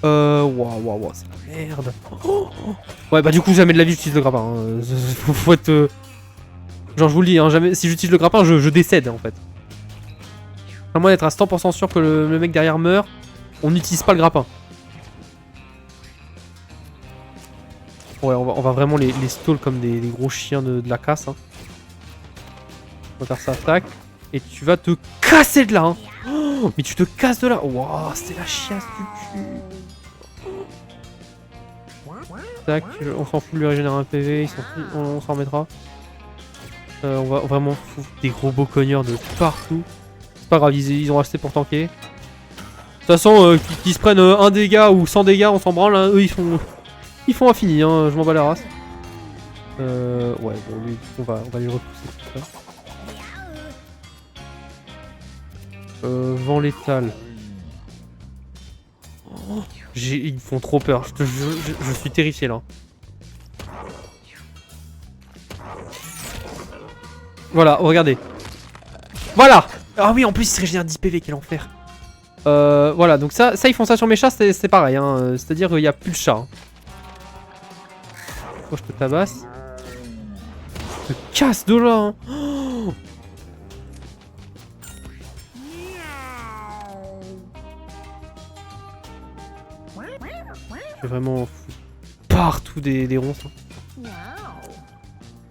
Waouh, c'est la merde. Ouais, bah du coup, jamais de la vie j'utilise le grappin. Hein. Faut être... Genre, je vous le dis, hein, jamais... si j'utilise le grappin, je décède en fait. À moins d'être à 100% sûr que le mec derrière meurt, on n'utilise pas le grappin. Ouais, on va vraiment les stall comme des gros chiens de la casse. Hein. On va faire ça attaque. Et tu vas te casser de là. Hein. Oh, mais tu te casses de là. Waouh, c'est la chiasse du cul. Tac, on s'en fout de lui régénérer un PV, on s'en remettra. On va vraiment foutre des gros beaux cogneurs de partout. C'est pas grave, ils ont acheté pour tanker. De toute façon, qu'ils se prennent 1 dégât ou 100 dégâts, on s'en branle. Hein. Eux, ils font infini, hein. Je m'en bats la race. Ouais, bon, lui, on va les repousser tout ça. Vent létal. Oh, ils me font trop peur. Je suis terrifié là. Voilà, regardez. Voilà. Ah oui, en plus il se régénère 10 PV, quel enfer. Voilà, donc ça ils font ça sur mes chats, c'est pareil. Hein. C'est-à-dire qu'il n'y a plus de chat. Hein. Faut que je te tabasse. Je te casse de là, hein. Oh, je vais vraiment foutre partout des ronces. Hein.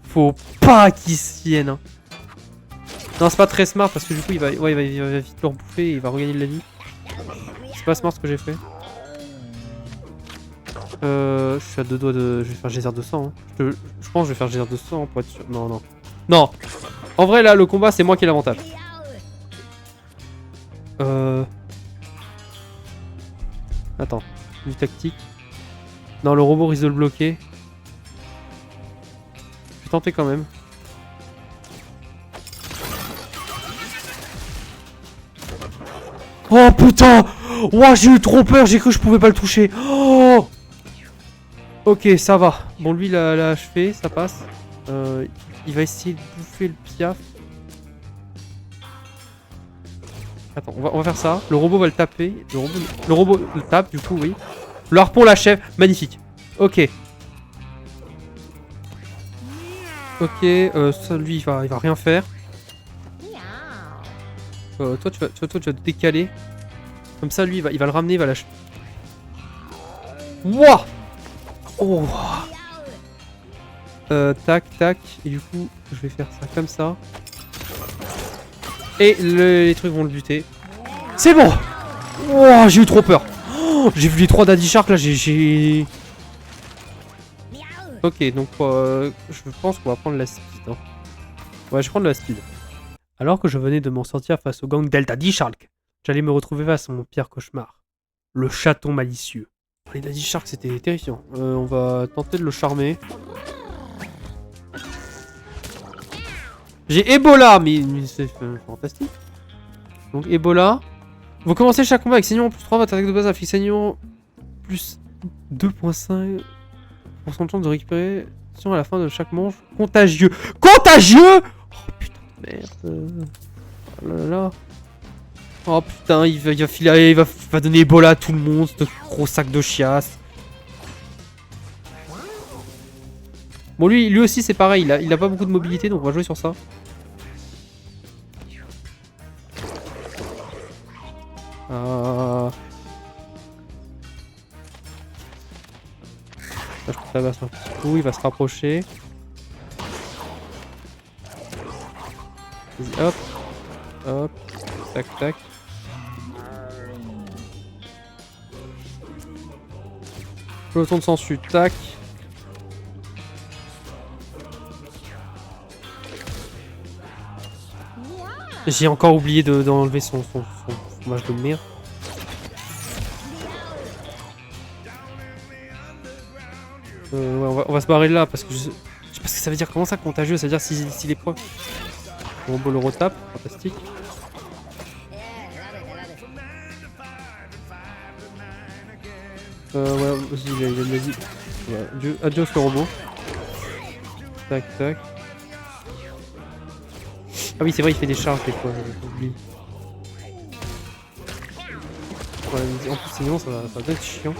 Faut pas qu'ils s'y viennent. Hein. Non, c'est pas très smart parce que du coup, il va vite leur bouffer et il va regagner de la vie. C'est pas smart ce que j'ai fait. Je suis à 2 doigts de... Je vais faire geyser de sang. Hein. Je pense que je vais faire geyser de sang pour être sûr. Non, non. Non. En vrai, là, le combat, c'est moi qui ai l'avantage. Attends. Une tactique. Non, le robot risque de le bloquer. Je vais tenter quand même. Oh putain! Ouah, j'ai eu trop peur, j'ai cru que je pouvais pas le toucher. Oh! Ok, ça va. Bon, lui, il a achevé, ça passe. Il va essayer de bouffer le piaf. Attends, on va faire ça. Le robot va le taper. Le robot le tape, du coup, oui. Le harpon l'achève. Magnifique. Ok. Ok, ça, lui, il va rien faire. Toi, tu vas te décaler. Comme ça, lui, il va le ramener, il va lâcher. Wouah! Oh! Tac, tac. Et du coup, je vais faire ça comme ça. Et les trucs vont le buter. C'est bon! Oh, j'ai eu trop peur. Oh, j'ai vu les 3 Daddy Shark, là, j'ai... Ok, donc je pense qu'on va prendre la speed. Hein. Ouais, je vais prendre la speed. Alors que je venais de m'en sortir face au gang Delta Daddy Shark, j'allais me retrouver face à mon pire cauchemar. Le chaton malicieux. Les Daddy Shark, c'était terrifiant. On va tenter de le charmer. J'ai Ebola, mais c'est fantastique. Donc Ebola. Vous commencez chaque combat avec saignement plus 3, votre attaque de base avec saignement plus 2.5% de chance de récupérer à la fin de chaque manche. Contagieux. Contagieux! Oh putain de merde. Oh là là. Oh putain, il va filer, il va donner Ebola à tout le monde, ce gros sac de chiasse. Bon, lui aussi c'est pareil, il a pas beaucoup de mobilité, donc on va jouer sur ça. Là, je peux tabasser un petit coup, il va se rapprocher. Vas-y, hop. Hop. Tac, tac. Peloton de sangsue, tac. J'ai encore oublié d'enlever son fromage de merde. Ouais, on va se barrer de là parce que je sais pas ce que ça veut dire. Comment ça contagieux? Ça veut dire si les points. Bon, le retape, fantastique. Ouais, vas-y, il a dit. Ouais, adios le robot. Tac, tac. Ah oui, c'est vrai, il fait des charges des fois, j'oublie. Ouais, en plus, sinon, ça va être chiant.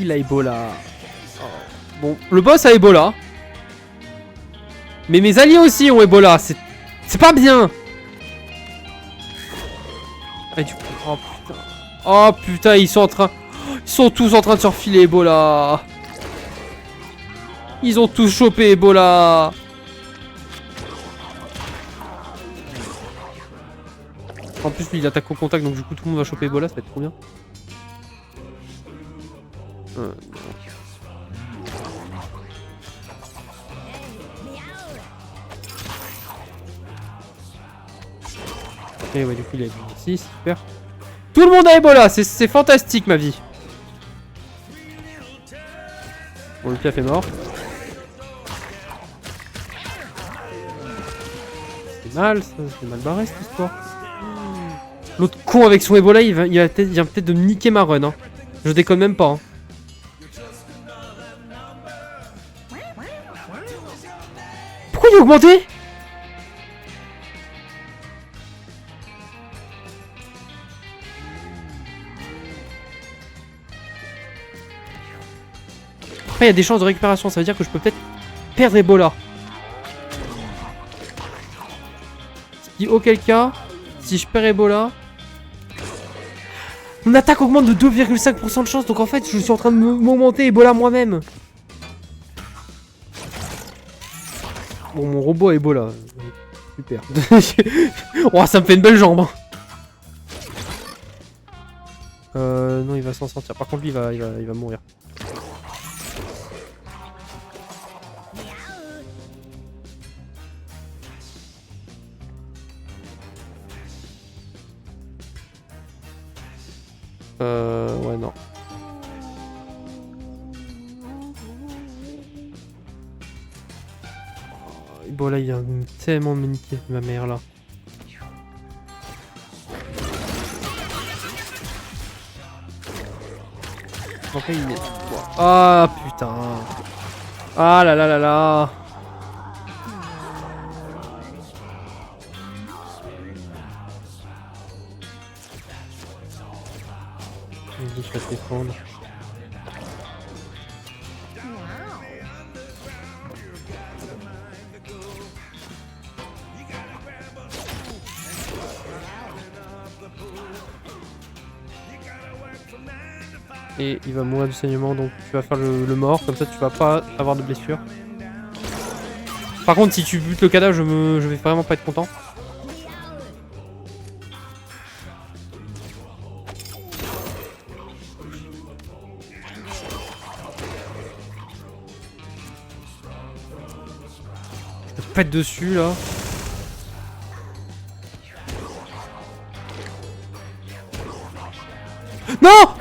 Il a Ebola. Oh. Bon, le boss a Ebola. Mais mes alliés aussi ont Ebola. C'est pas bien. Ah, du coup, oh putain. Oh putain, ils sont tous en train de se refiler Ebola. Ils ont tous chopé Ebola. En plus, lui, il attaque au contact, donc du coup, tout le monde va choper Ebola, ça va être trop bien. Et ouais, du coup, il a Ebola aussi, super. Tout le monde a Ebola, c'est fantastique, ma vie. Bon, le piaf est mort. C'est mal, ça, c'est mal barré, cette histoire. L'autre con avec son Ebola, il vient peut-être de me niquer ma run. Hein. Je déconne même pas. Hein. Pourquoi il a augmenté? Après, il y a des chances de récupération, ça veut dire que je peux peut-être perdre Ebola. Si, auquel cas, si je perds Ebola, mon attaque augmente de 2,5% de chance, donc en fait, je suis en train de m'augmenter Ebola moi-même. Bon, mon robot a Ebola. Super. Oh, ça me fait une belle jambe. Non, il va s'en sortir. Par contre, lui, il va mourir. Ouais, non. Bon, là, il y a tellement de niquer, ma mère, là. Après, il est... Ah, putain. Ah là là là là. Vas-y, je vais te défendre. Et il va mourir du saignement, donc tu vas faire le mort, comme ça tu vas pas avoir de blessure. Par contre, si tu butes le cadavre, je vais vraiment pas être content. Je te pète dessus là. Non!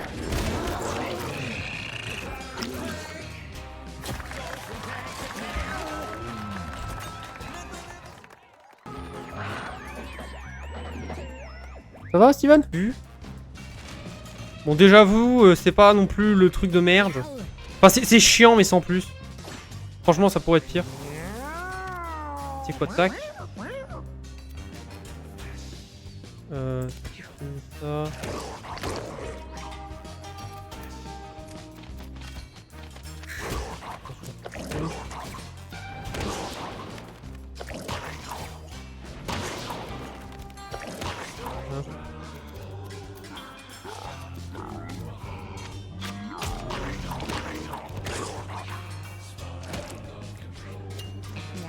Ça va, Steven? Bon, déjà vous, c'est pas non plus le truc de merde. Enfin, c'est chiant, mais sans plus. Franchement, ça pourrait être pire. C'est quoi, tac? Ça.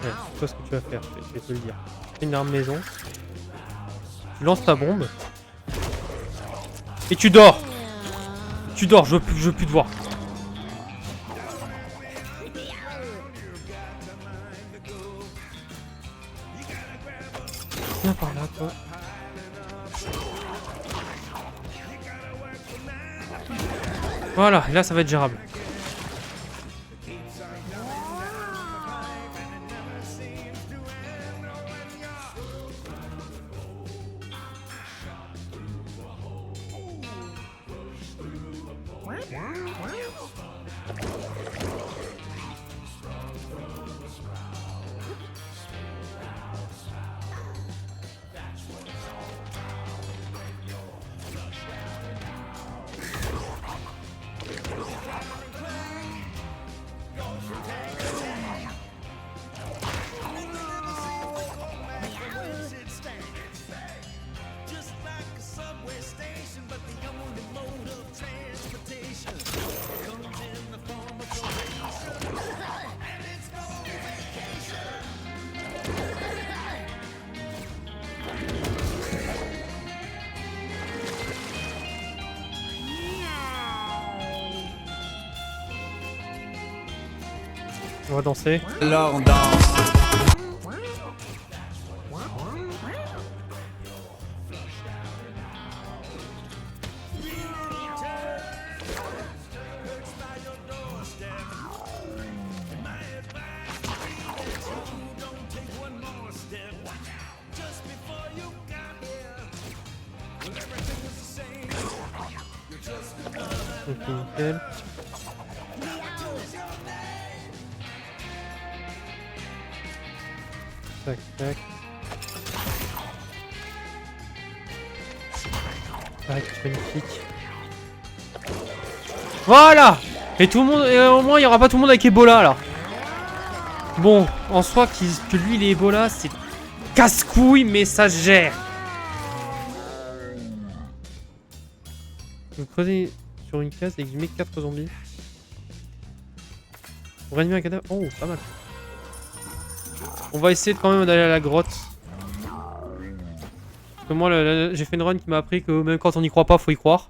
Ouais, c'est toi ce que tu vas faire, je vais te le dire. Fais une arme maison. Tu lances ta bombe. Et tu dors! Tu dors, je veux plus te voir. Viens par là, toi. Voilà, et là ça va être gérable. On va danser. Alors on danse. Ok, nickel. Tac, tac. Tac, magnifique. Voilà! Et tout le monde, et au moins il n'y aura pas tout le monde avec Ebola là. Bon, en soi, que lui il ait Ebola, c'est casse-couille, mais ça se gère. Vous creusez sur une case et exhumer 4 zombies. Pour réanimer un cadavre. Oh, pas mal. On va essayer quand même d'aller à la grotte. Parce que moi, j'ai fait une run qui m'a appris que même quand on n'y croit pas, faut y croire.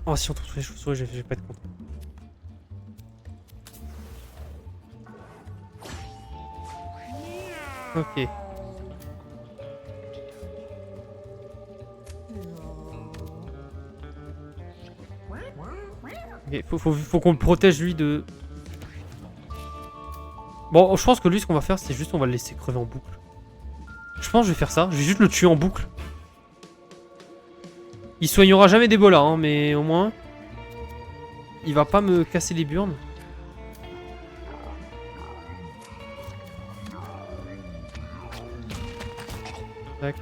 Oh, si on trouve les chauves-souris, je vais pas être content. Ok. Ok, faut qu'on le protège lui de... Bon, je pense que lui, ce qu'on va faire, c'est juste on va le laisser crever en boucle. Je pense que je vais faire ça. Je vais juste le tuer en boucle. Il soignera jamais d'Ebola, hein, mais au moins... Il va pas me casser les burnes. Tac.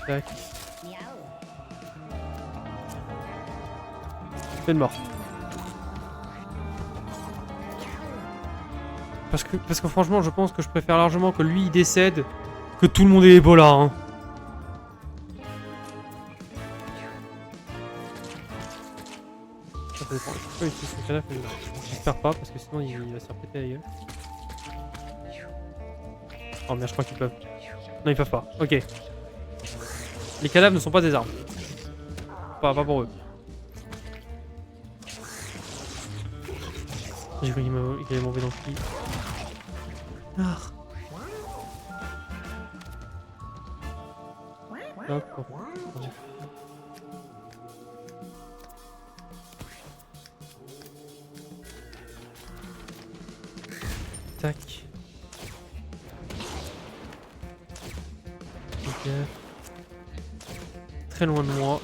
Tac. Peine mort. Parce que franchement, je pense que je préfère largement que lui il décède que tout le monde ait Ebola. Hein. Ça dépend. Je peux utiliser son canapé, j'espère pas parce que sinon il va se faire péter la gueule. Oh merde, je crois qu'ils peuvent. Non, ils peuvent pas. Ok. Les cadavres ne sont pas des armes. Pas pour eux. J'ai cru qu'il allait m'enlever dans le cul. Ah. Hop, hop. Tac. Ok. Très loin de moi.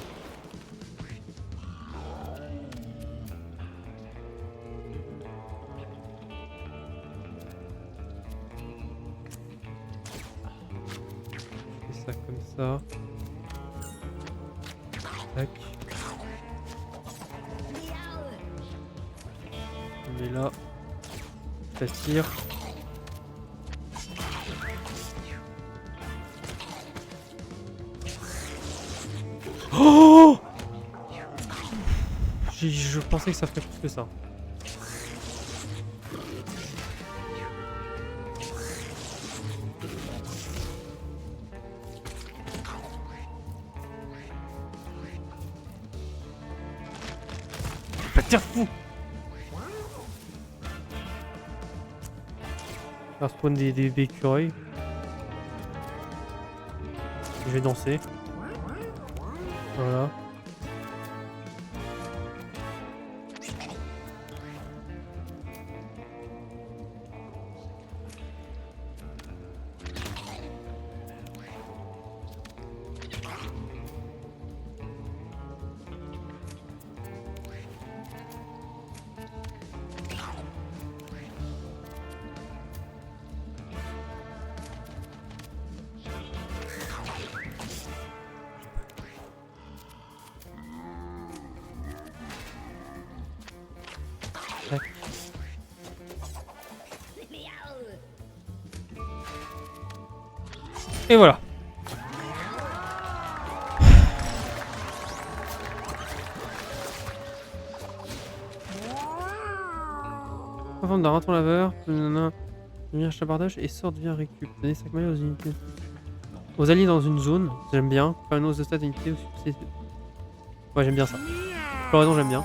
Ça comme ça. Tac. On met là. Ça tire. Oh! Je pensais que ça ferait plus que ça. Tiens fou. On va spawn des écureuils. Je vais danser. Voilà. Et voilà. Forme d'un raton laveur, devient chabardage et sort devient récup. Donner 5 mailles aux unités. Aux alliés dans une zone, j'aime bien. Faire une hausse de stats unité ou succès. Ouais, j'aime bien ça. Floraison, j'aime bien.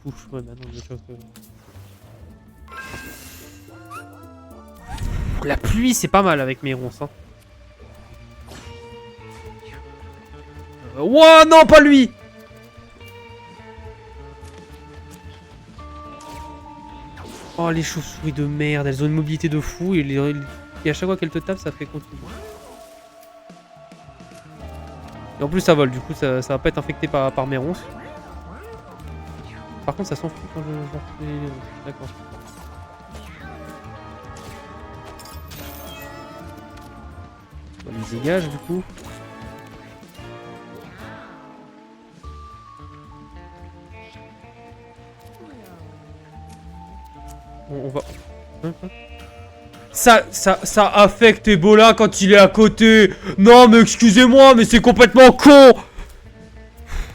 Ouf, ouais, bah non, mais chose que... La pluie, c'est pas mal avec mes ronces. Hein. Wow, non, pas lui! Oh, les chauves-souris de merde, elles ont une mobilité de fou et, et à chaque fois qu'elles te tapent, ça fait continuer. Et en plus, ça vole, du coup, ça va pas être infecté par mes ronces. Par contre, ça s'enfuit quand je fais les ronces. D'accord. On les dégage, du coup. On va... Ça affecte Ebola quand il est à côté. Non, mais excusez-moi, mais c'est complètement con. On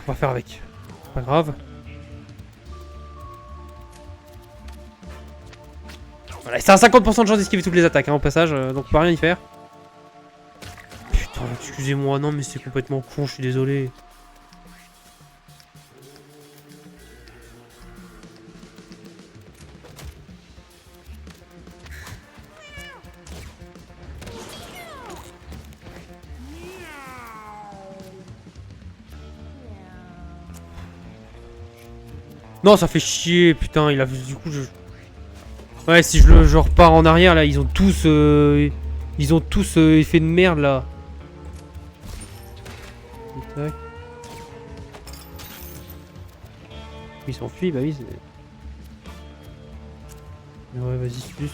va faire avec. Pas grave. Voilà, c'est un 50% de chance d'esquiver toutes les attaques, hein, au passage, donc on peut rien y faire. Putain, excusez-moi, non, mais c'est complètement con, je suis désolé. Non, ça fait chier, putain, il a du coup je... Ouais, si je repars en arrière là, ils ont tous effet de merde là. Tac. Il s'enfuit, bah oui, c'est... Ouais, vas-y, plus.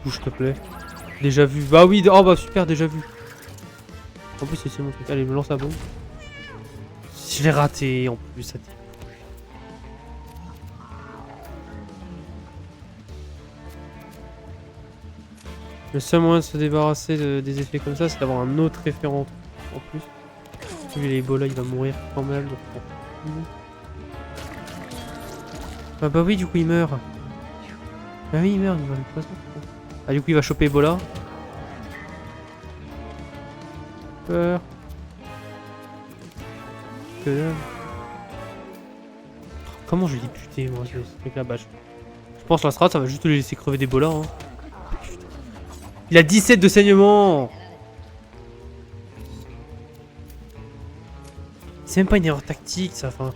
Bouge, s'il te plaît. Déjà vu. Bah oui, oh bah super, déjà vu. En plus, c'est mon truc. Allez, me lance la bombe. Je l'ai raté en plus. Ça Le seul moyen de se débarrasser des effets comme ça, c'est d'avoir un autre référent en plus. Lui, les Ebola, il va mourir quand même. Donc... Ah bah oui, du coup, il meurt. Bah oui, il meurt, il va le poison. Ah, du coup, il va choper Ebola. Peur. Que dalle. Comment je l'ai buté, moi, ce truc là-bas. Je pense que la strat, ça va juste le laisser crever d'Ebola. Hein. Il a 17 de saignement. C'est même pas une erreur tactique, ça. Enfin,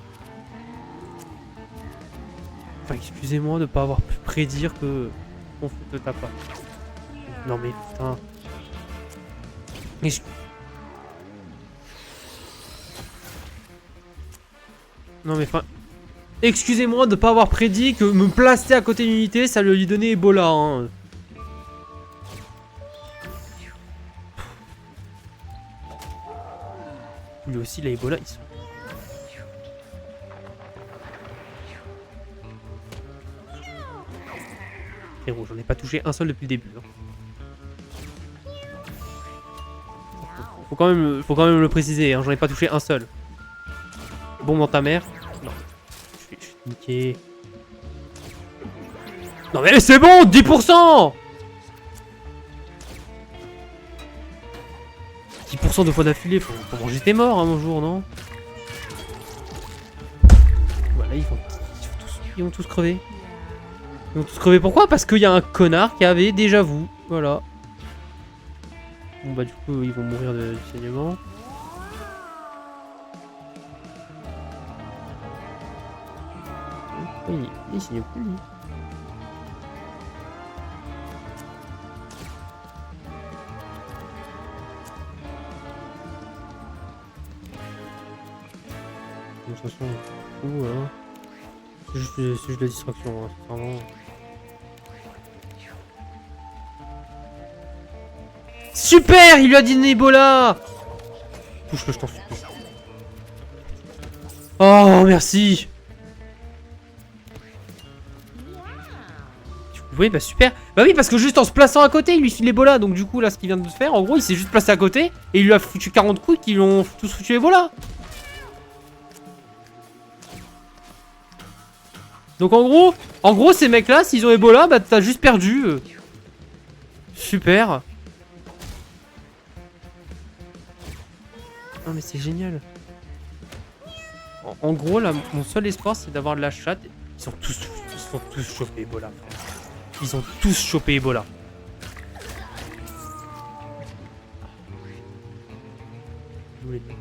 excusez-moi de pas avoir pu prédire que on fout le tapas. Non mais putain. Mais non mais enfin... Excusez-moi de pas avoir prédit que me placer à côté d'une unité, ça lui donnait Ebola. Hein. Lui aussi, il a Ebola. Ils sont... Frérot, j'en ai pas touché un seul depuis le début. Hein. Faut quand même le préciser, hein, j'en ai pas touché un seul. Bon dans ta mère. Non. Je vais niquer. Non mais c'est bon, 10%. 10% de fois d'affilée, faut manger tes morts un jour, non? Voilà, ils vont tous crever. Ils vont tous crever, pourquoi? Parce qu'il y a un connard qui avait déjà vu. Voilà. Bon bah du coup, ils vont mourir du saignement. Il saigne plus, lui. De toute façon, voilà. C'est juste de la distraction, hein, sincèrement. Super, il lui a dit Ebola. Touche-le, je t'en supplie. Oh, merci. Oui, bah super. Bah oui, parce que juste en se plaçant à côté, il lui file l'Ebola. Donc du coup, là, ce qu'il vient de faire, en gros, il s'est juste placé à côté et il lui a foutu 40 coups qui lui ont tous foutu l'Ebola. Donc en gros, ces mecs-là, s'ils ont Ebola, bah t'as juste perdu. Super. Non mais c'est génial. En gros, là, mon seul espoir, c'est d'avoir de la chatte. Ils sont tous chopés Ebola. Ils ont tous chopé Ebola. Où l'ennemi?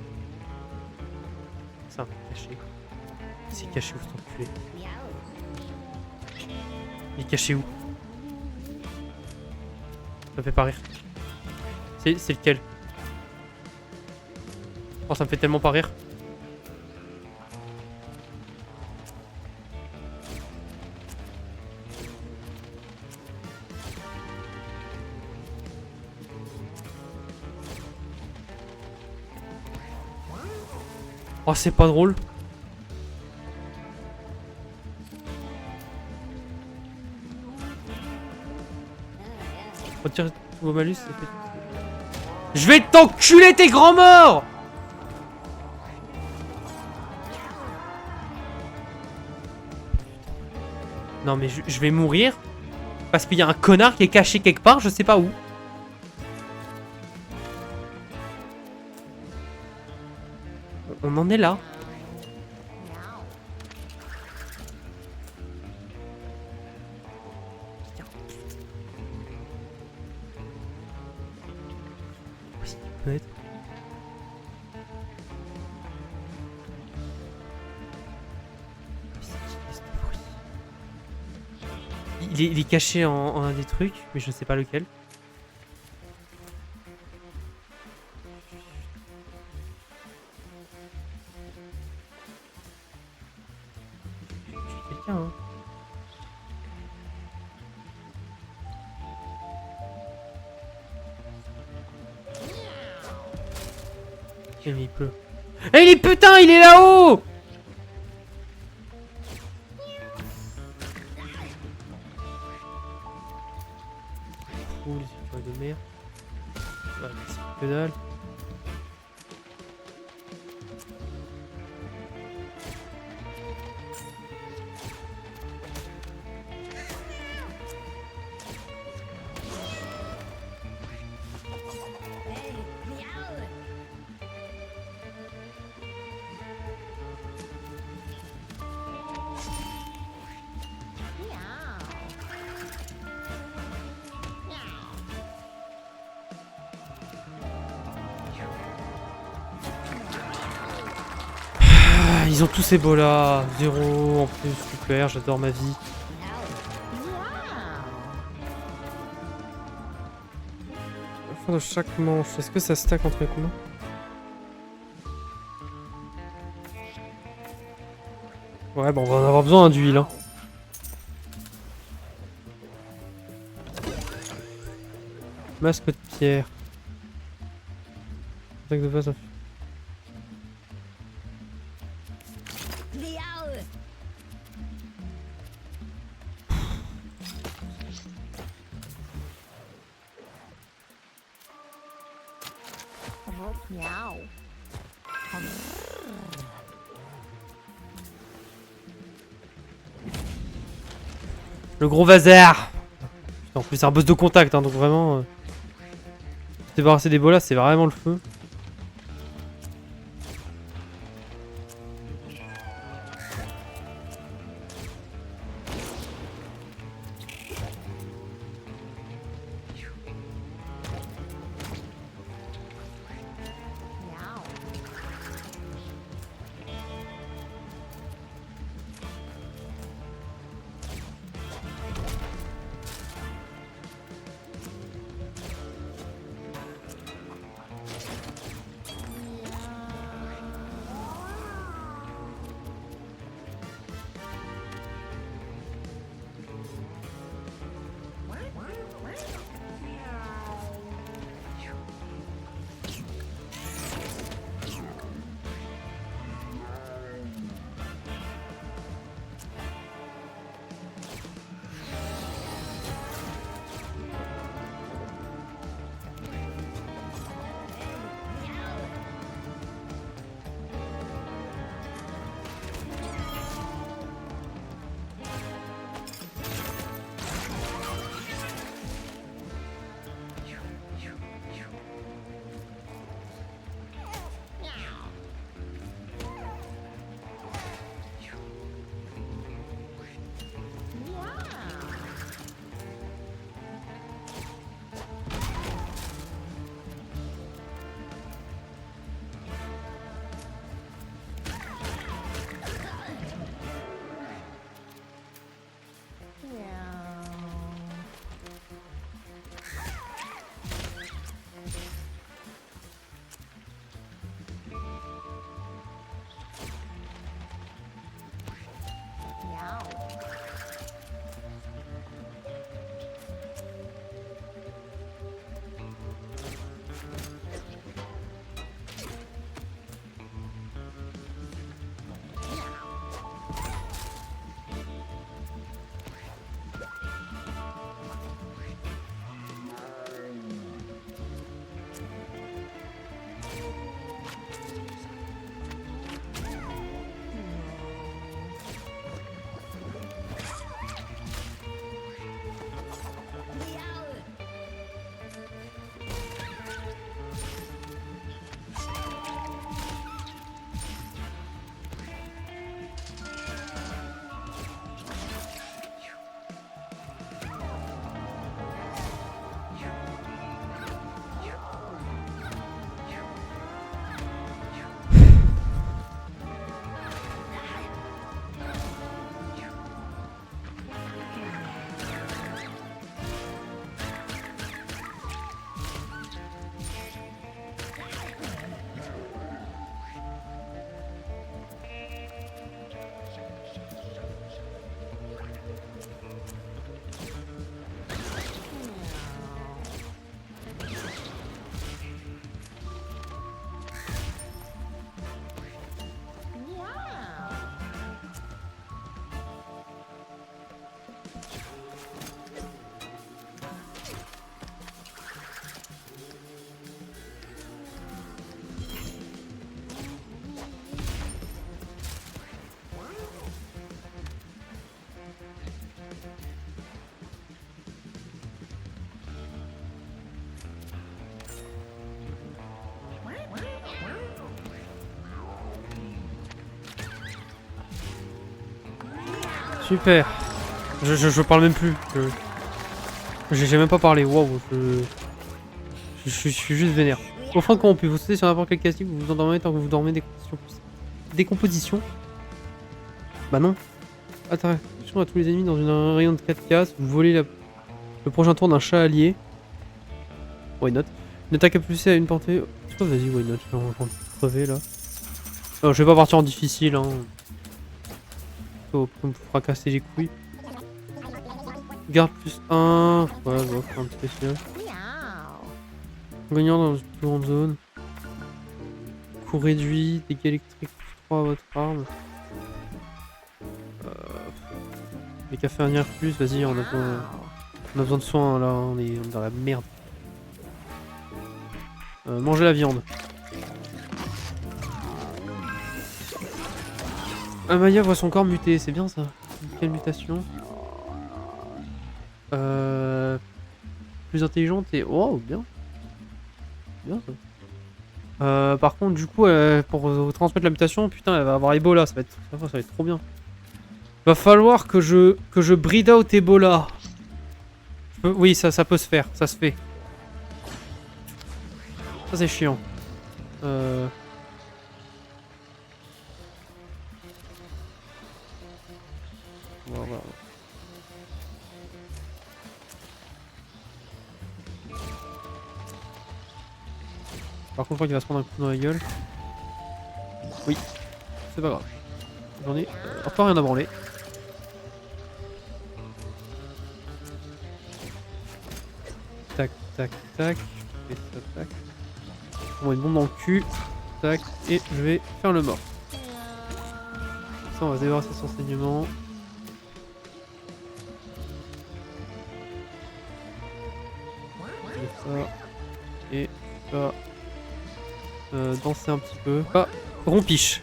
Ça, caché. C'est caché où cet enculé? Il est caché où? Ça me fait pas rire. C'est lequel? Oh, ça me fait tellement pas rire. Oh, c'est pas drôle. Retire tous vos malus, ça fait... Je vais t'enculer tes grands morts! Non mais je vais mourir parce qu'il y a un connard qui est caché quelque part, je sais pas où. On en est là. Peut-être. Il est caché en un des trucs, mais je sais pas lequel. Je suis quelqu'un, hein. Mais il pleut. Eh, il est putain, il est là-haut! Ouh, les écureuils de mer. Ouais, c'est que dalle. Ils ont tous Ebola, 0 en plus, super, j'adore ma vie. À la fin de chaque manche, est-ce que ça stack entre les combats? Ouais, bon, on va en avoir besoin d'huile, hein. Masque de pierre. Attaque de base. Le gros vasar. Putain, en plus c'est un boss de contact, hein, donc vraiment... se débarrasser des bolas, c'est vraiment le feu. Super. Je parle même plus. J'ai même pas parlé. Waouh. Je suis juste vénère. Offrande corrompue. Vous sautez sur n'importe quel casting, vous vous endormez tant que vous dormez décomposition. Bah non. Attention à tous les ennemis dans un rayon de 4 cases. Vous volez le prochain tour d'un chat allié. Why not? Une attaque à pousser à une portée. Oh, vas-y, why not? Je vais crever là. Alors, je vais pas partir en difficile. Hein. On me fracasser les couilles. Garde plus 1. Ouais, bon, un spécial. Gagnant dans une plus grande zone. Coup réduit. Dégâts électriques plus 3 à votre arme. Les cafés indiens plus. Vas-y, on a besoin de soins là. On est dans la merde. Manger la viande. Amaya voit son corps muté, c'est bien ça. Quelle mutation? Plus intelligente et... Oh, bien. Bien ça. Par contre, du coup, pour vous transmettre la mutation, putain, elle va avoir Ebola, ça va être trop bien. Va falloir que je breed out Ebola. Oui, ça peut se faire, ça se fait. Ça c'est chiant. Voilà. Par contre, je crois qu'il va se prendre un coup dans la gueule. Oui, c'est pas grave. J'en ai encore rien à branler. Tac, tac, tac. Et ça, tac. On va une bombe dans le cul. Tac, et je vais faire le mort. Ça, on va se débarrasser de son saignement. Et ça. Et ça. Danser un petit peu. Ah, rompiche.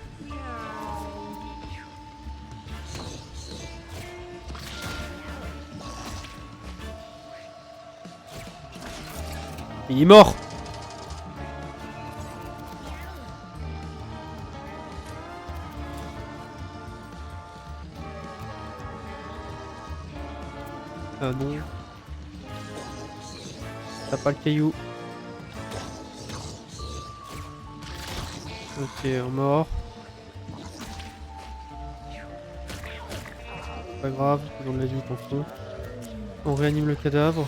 Il est mort. Ah non. T'as pas le caillou. Ok, un mort. Pas grave, on l'a dit, t'en fous. On réanime le cadavre.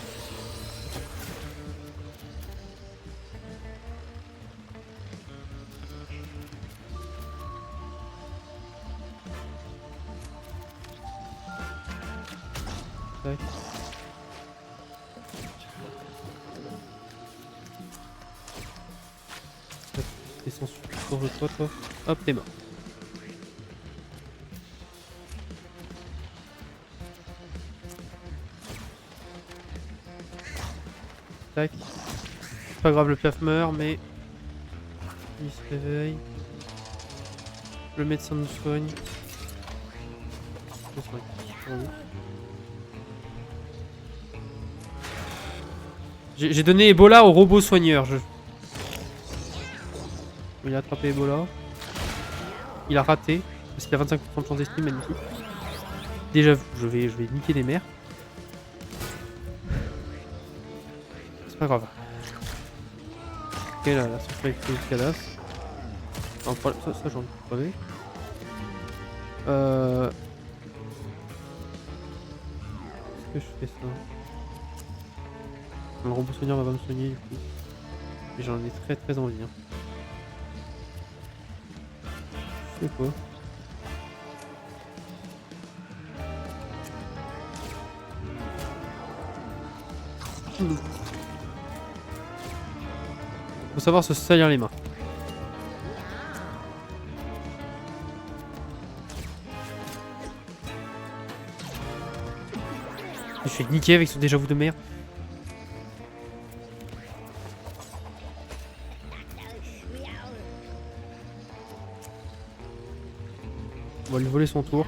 Tac. Descends sur le toit, toi. Hop, t'es mort. Tac. C'est pas grave, le piaf meurt, mais... Il se réveille. Le médecin nous soigne. J'ai donné Ebola au robot soigneur. Il a attrapé Ebola. Il a raté. Parce qu'il a 25% de chance d'esprit, magnifique. Déjà, je vais niquer des mères. C'est pas grave. Ok, là, la souffle avec le cadavre. Non, ça j'en ai pas vu. Est-ce que je fais ça? Le robot soigneur va pas me soigner du coup. Et j'en ai très envie. Hein. Je sais quoi. Faut savoir se salir les mains. Je suis niqué avec son déjà vu de merde. On va lui voler son tour.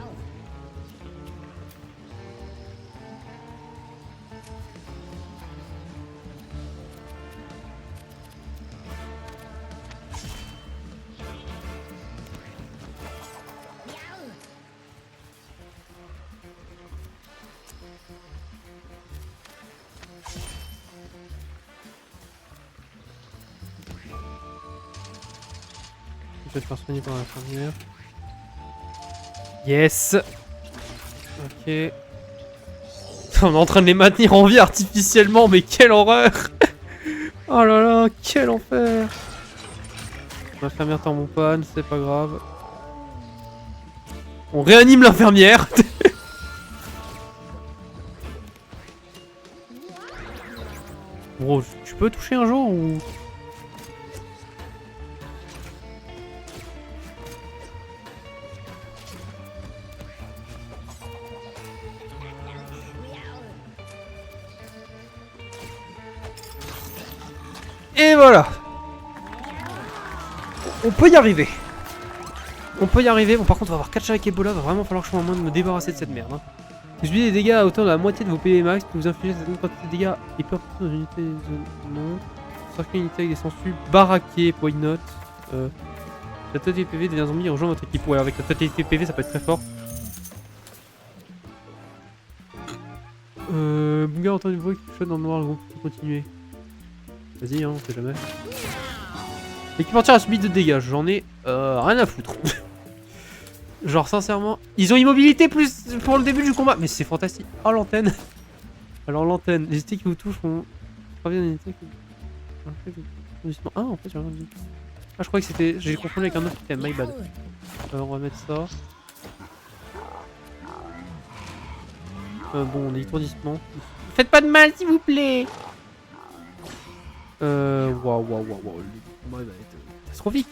peux te faire soigner par l'infirmière. Yes. Ok. On est en train de les maintenir en vie artificiellement, mais quelle horreur. Oh là là, quel enfer. L'infirmière tombe en panne, c'est pas grave. On réanime l'infirmière. Bro, tu peux toucher un jour ou... Et voilà. On peut y arriver. On peut y arriver. Bon, par contre, on va avoir 4 chats avec Ebola. Va vraiment falloir que je sois en moins de me débarrasser de cette merde. Hein. Si je dis des dégâts à hauteur de la moitié de vos PV max, vous infligez cette quantité de dégâts et peut dans une unité de... Non. Sauf qu'une unité avec des sensus baraqués, point note. La totalité PV devient zombie et rejoint votre équipe. Ouais, avec la totalité PV, ça peut être très fort. Bunga entend une voix qui chante dans le noir, le groupe peut continuer. Vas-y, hein, on sait jamais. L'équipe entière a subi de dégâts, j'en ai rien à foutre. Genre, sincèrement, ils ont immobilité plus pour le début du combat, mais c'est fantastique. Oh, l'antenne. Alors, l'antenne, les unités qui vous touchent vont prévenir une unité qui... Ah, en fait, j'ai rien dit. Ah, je croyais que c'était. J'ai confondu avec un autre item, my bad. On va mettre ça. Bon, l'étourdissement. Faites pas de mal, s'il vous plaît. Waouh. Le combat va être catastrophique.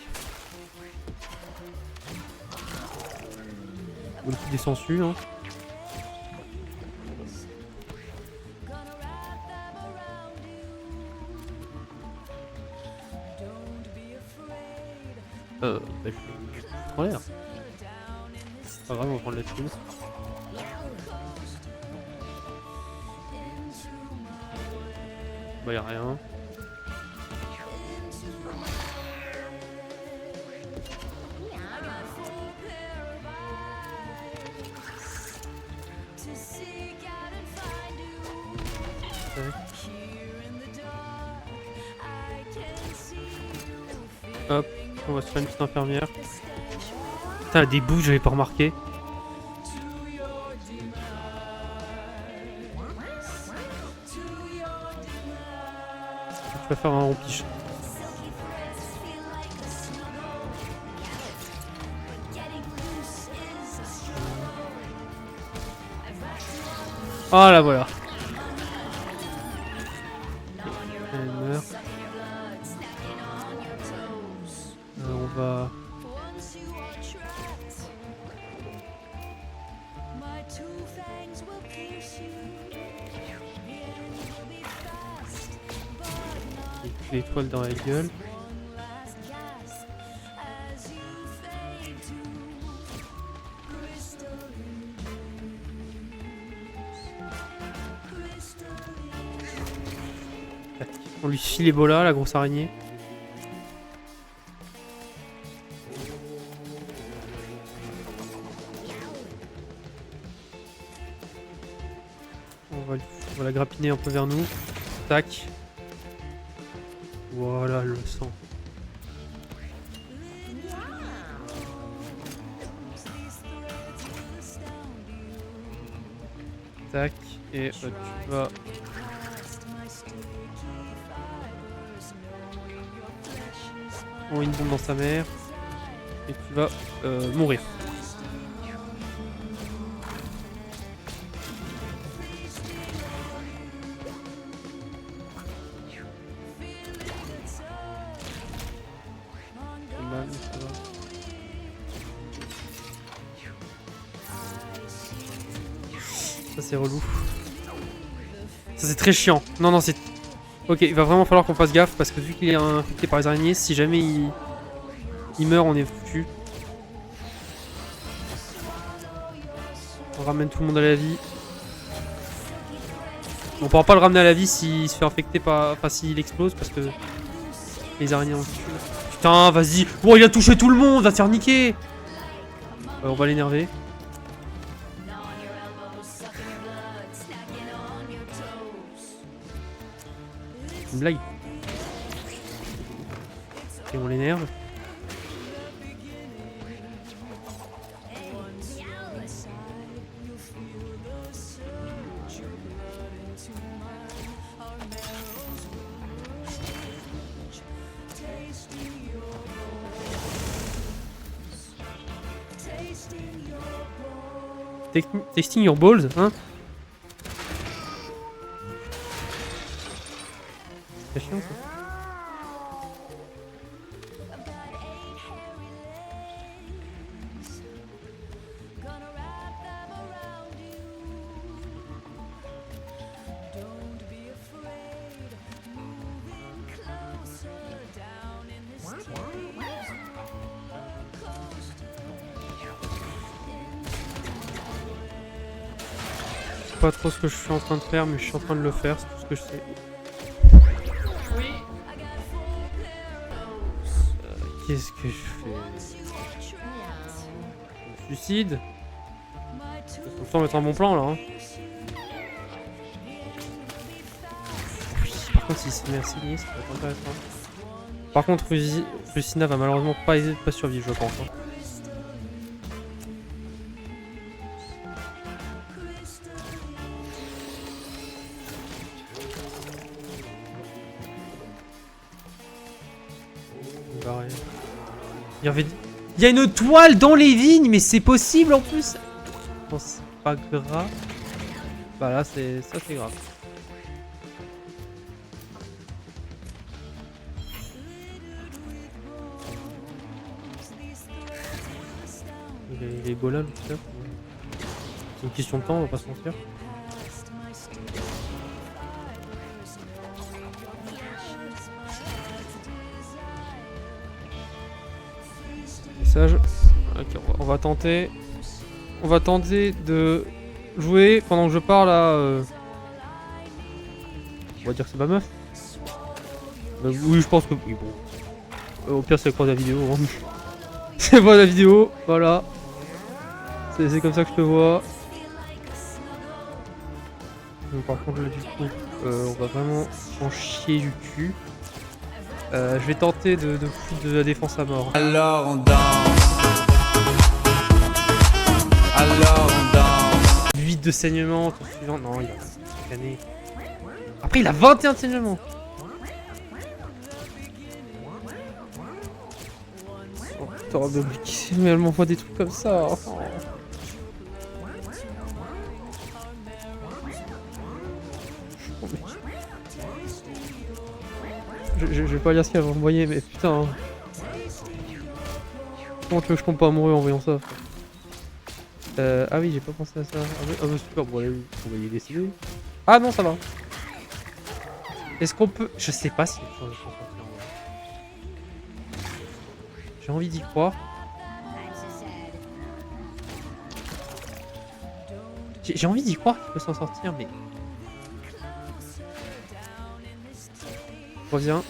Le coup des sangsues, hein. Bah, je suis en l'air. C'est pas grave, on va prendre la thune. Bah, y'a rien. Hop, on va se faire une petite infirmière. Putain, des bouts, j'avais pas remarqué. Tu vas faire un rompiche. Ah là voilà. Elle meurt. On va... L'étoile dans la gueule. On lui file Ebola, la grosse araignée. On va la grappiner un peu vers nous. Tac. Voilà le sang. Tac. Et tu vas... une bombe dans sa mère. Et tu vas mourir. Ça c'est relou. Ça c'est très chiant. Non, c'est... Ok, il va vraiment falloir qu'on fasse gaffe parce que vu qu'il est infecté par les araignées, si jamais il meurt, on est foutu. On ramène tout le monde à la vie. On pourra pas le ramener à la vie s'il se fait infecter par... Enfin, s'il explose parce que les araignées en tuent. Putain, vas-y. Oh, il a touché tout le monde, va te faire niquer. On va l'énerver. Une blague. Et on l'énerve. Testing your balls, hein. C'est chiant ça. Pas trop ce que je suis en train de faire, mais je suis en train de le faire, c'est tout ce que je sais. Qu'est-ce que je fais? Je me suicide. Autant mettre un bon plan là. Hein. Par contre, si c'est merci, ça peut être intéressant. Par contre, Lucina va malheureusement pas survivre, je pense. Hein. Il y a une toile dans les vignes, mais c'est possible en plus. Bon, c'est pas grave. Bah là, c'est grave. Il est beau là, le petit. C'est une question de temps, on va pas se mentir. Message. Ok, on va tenter. On va tenter de jouer pendant que je parle à. On va dire que c'est ma meuf. Oui, je pense que oui. Bon. Au pire, c'est quoi la vidéo. Hein. C'est quoi la vidéo. Voilà. C'est comme ça que je te vois. Donc, par contre, là, du coup, on va vraiment en chier du cul. Je vais tenter de foutre de la défense à mort. Alors on danse. Alors on danse. 8 de saignement, tour suivant. Non, il a scanné. Après, il a 21 de saignement. Oh putain, mais elle m'envoie des trucs comme ça. Oh. Je vais pas dire ce qu'elle va envoyer, mais putain. Comment tu veux que je compte pas mourir en voyant ça? Ah oui, j'ai pas pensé à ça. Ah bah super, bon, allez, on va y décider. Ah non, ça va. Est-ce qu'on peut... Je sais pas si... J'ai envie d'y croire. J'ai envie d'y croire qu'il peut s'en sortir, mais... Reviens.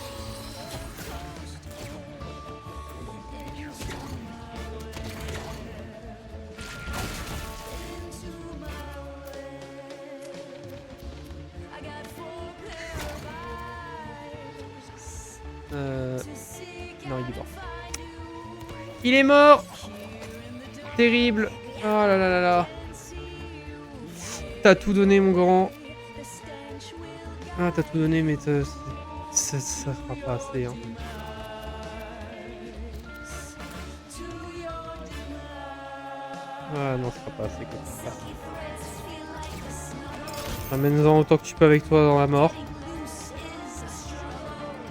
Non, il est mort. Il est mort. Terrible. Oh là là là là. T'as tout donné, mon grand. Ah, t'as tout donné, mais ça sera pas assez. Hein. Ah non, ça sera pas assez comme ça. Ramène-en autant que tu peux avec toi dans la mort.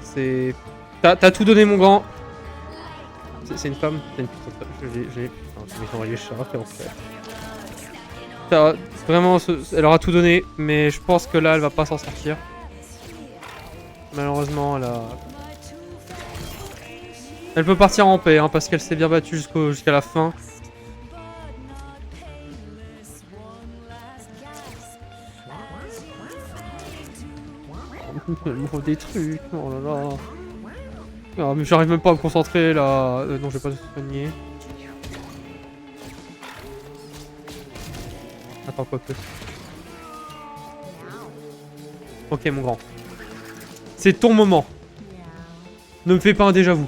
C'est... T'as tout donné, mon grand. C'est une femme. C'est une putain. J'ai... Putain, je vais envoyer le chat en fait. Vraiment, elle aura tout donné, mais je pense que là, elle va pas s'en sortir. Malheureusement, elle peut partir en paix, hein, parce qu'elle s'est bien battue jusqu'à la fin. Elle m'ouvre des trucs, oh là là. Ah, mais j'arrive même pas à me concentrer là. Non, je vais pas se soigner. Attends, quoi que. Ok, mon grand. C'est ton moment. Ne me fais pas un déjà-vu.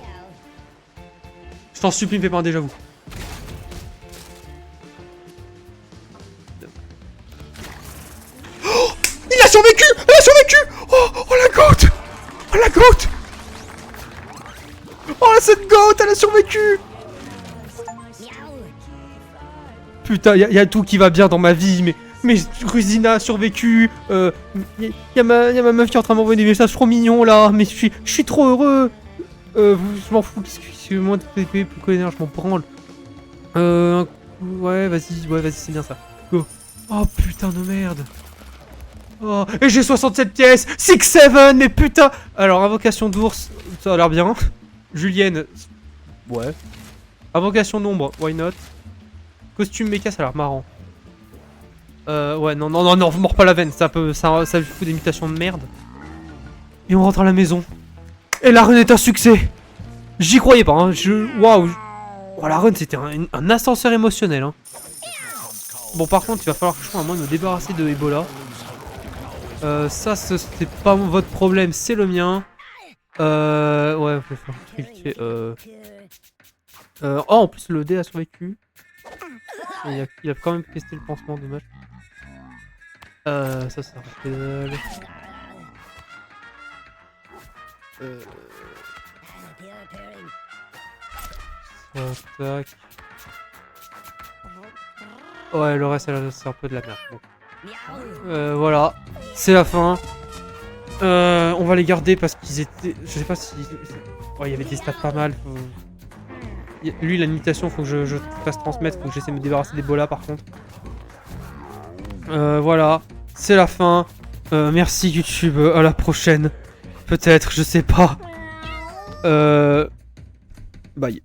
Je t'en supplie, me fais pas un déjà-vu. Oh, il a survécu! Elle a survécu! Oh la goat! Oh la goat! Oh cette goat, elle a survécu! putain, y a tout qui va bien dans ma vie, mais Ruzina a survécu, y a ma meuf qui est en train de m'envoyer des messages trop mignons là, mais je suis trop heureux. Je m'en fous, excuse-moi de PvP, plus connaître, je m'en branle. Ouais, vas-y, c'est bien ça. Go. Oh putain de merde. Oh, et j'ai 67 pièces, 6-7, mais putain. Alors, invocation d'ours, ça a l'air bien. Julienne, ouais. Invocation d'ombre, why not. Costume méca, ça a l'air marrant. Ouais, non, vous mord pas la veine, ça lui fout des mutations de merde. Et on rentre à la maison. Et la run est un succès. J'y croyais pas, hein, waouh. Oh, la run, c'était un ascenseur émotionnel, hein. Bon, par contre, il va falloir que je trouve un moyen de me débarrasser de Ebola. Ça, c'est pas votre problème, c'est le mien. Ouais, faut faire un truc. Oh, en plus, le dé a survécu. Et il a quand même testé le pansement, dommage. Ça rappelle. Tac. Ouais, le reste, c'est un peu de la merde. Bon. Voilà, c'est la fin. On va les garder parce qu'ils étaient. Je sais pas si. Ouais, il y avait des stats pas mal. Lui, la limitation, faut que je fasse transmettre. Faut que j'essaie de me débarrasser des bolas par contre. Voilà, c'est la fin. Merci YouTube, à la prochaine. Peut-être, je sais pas. Bye.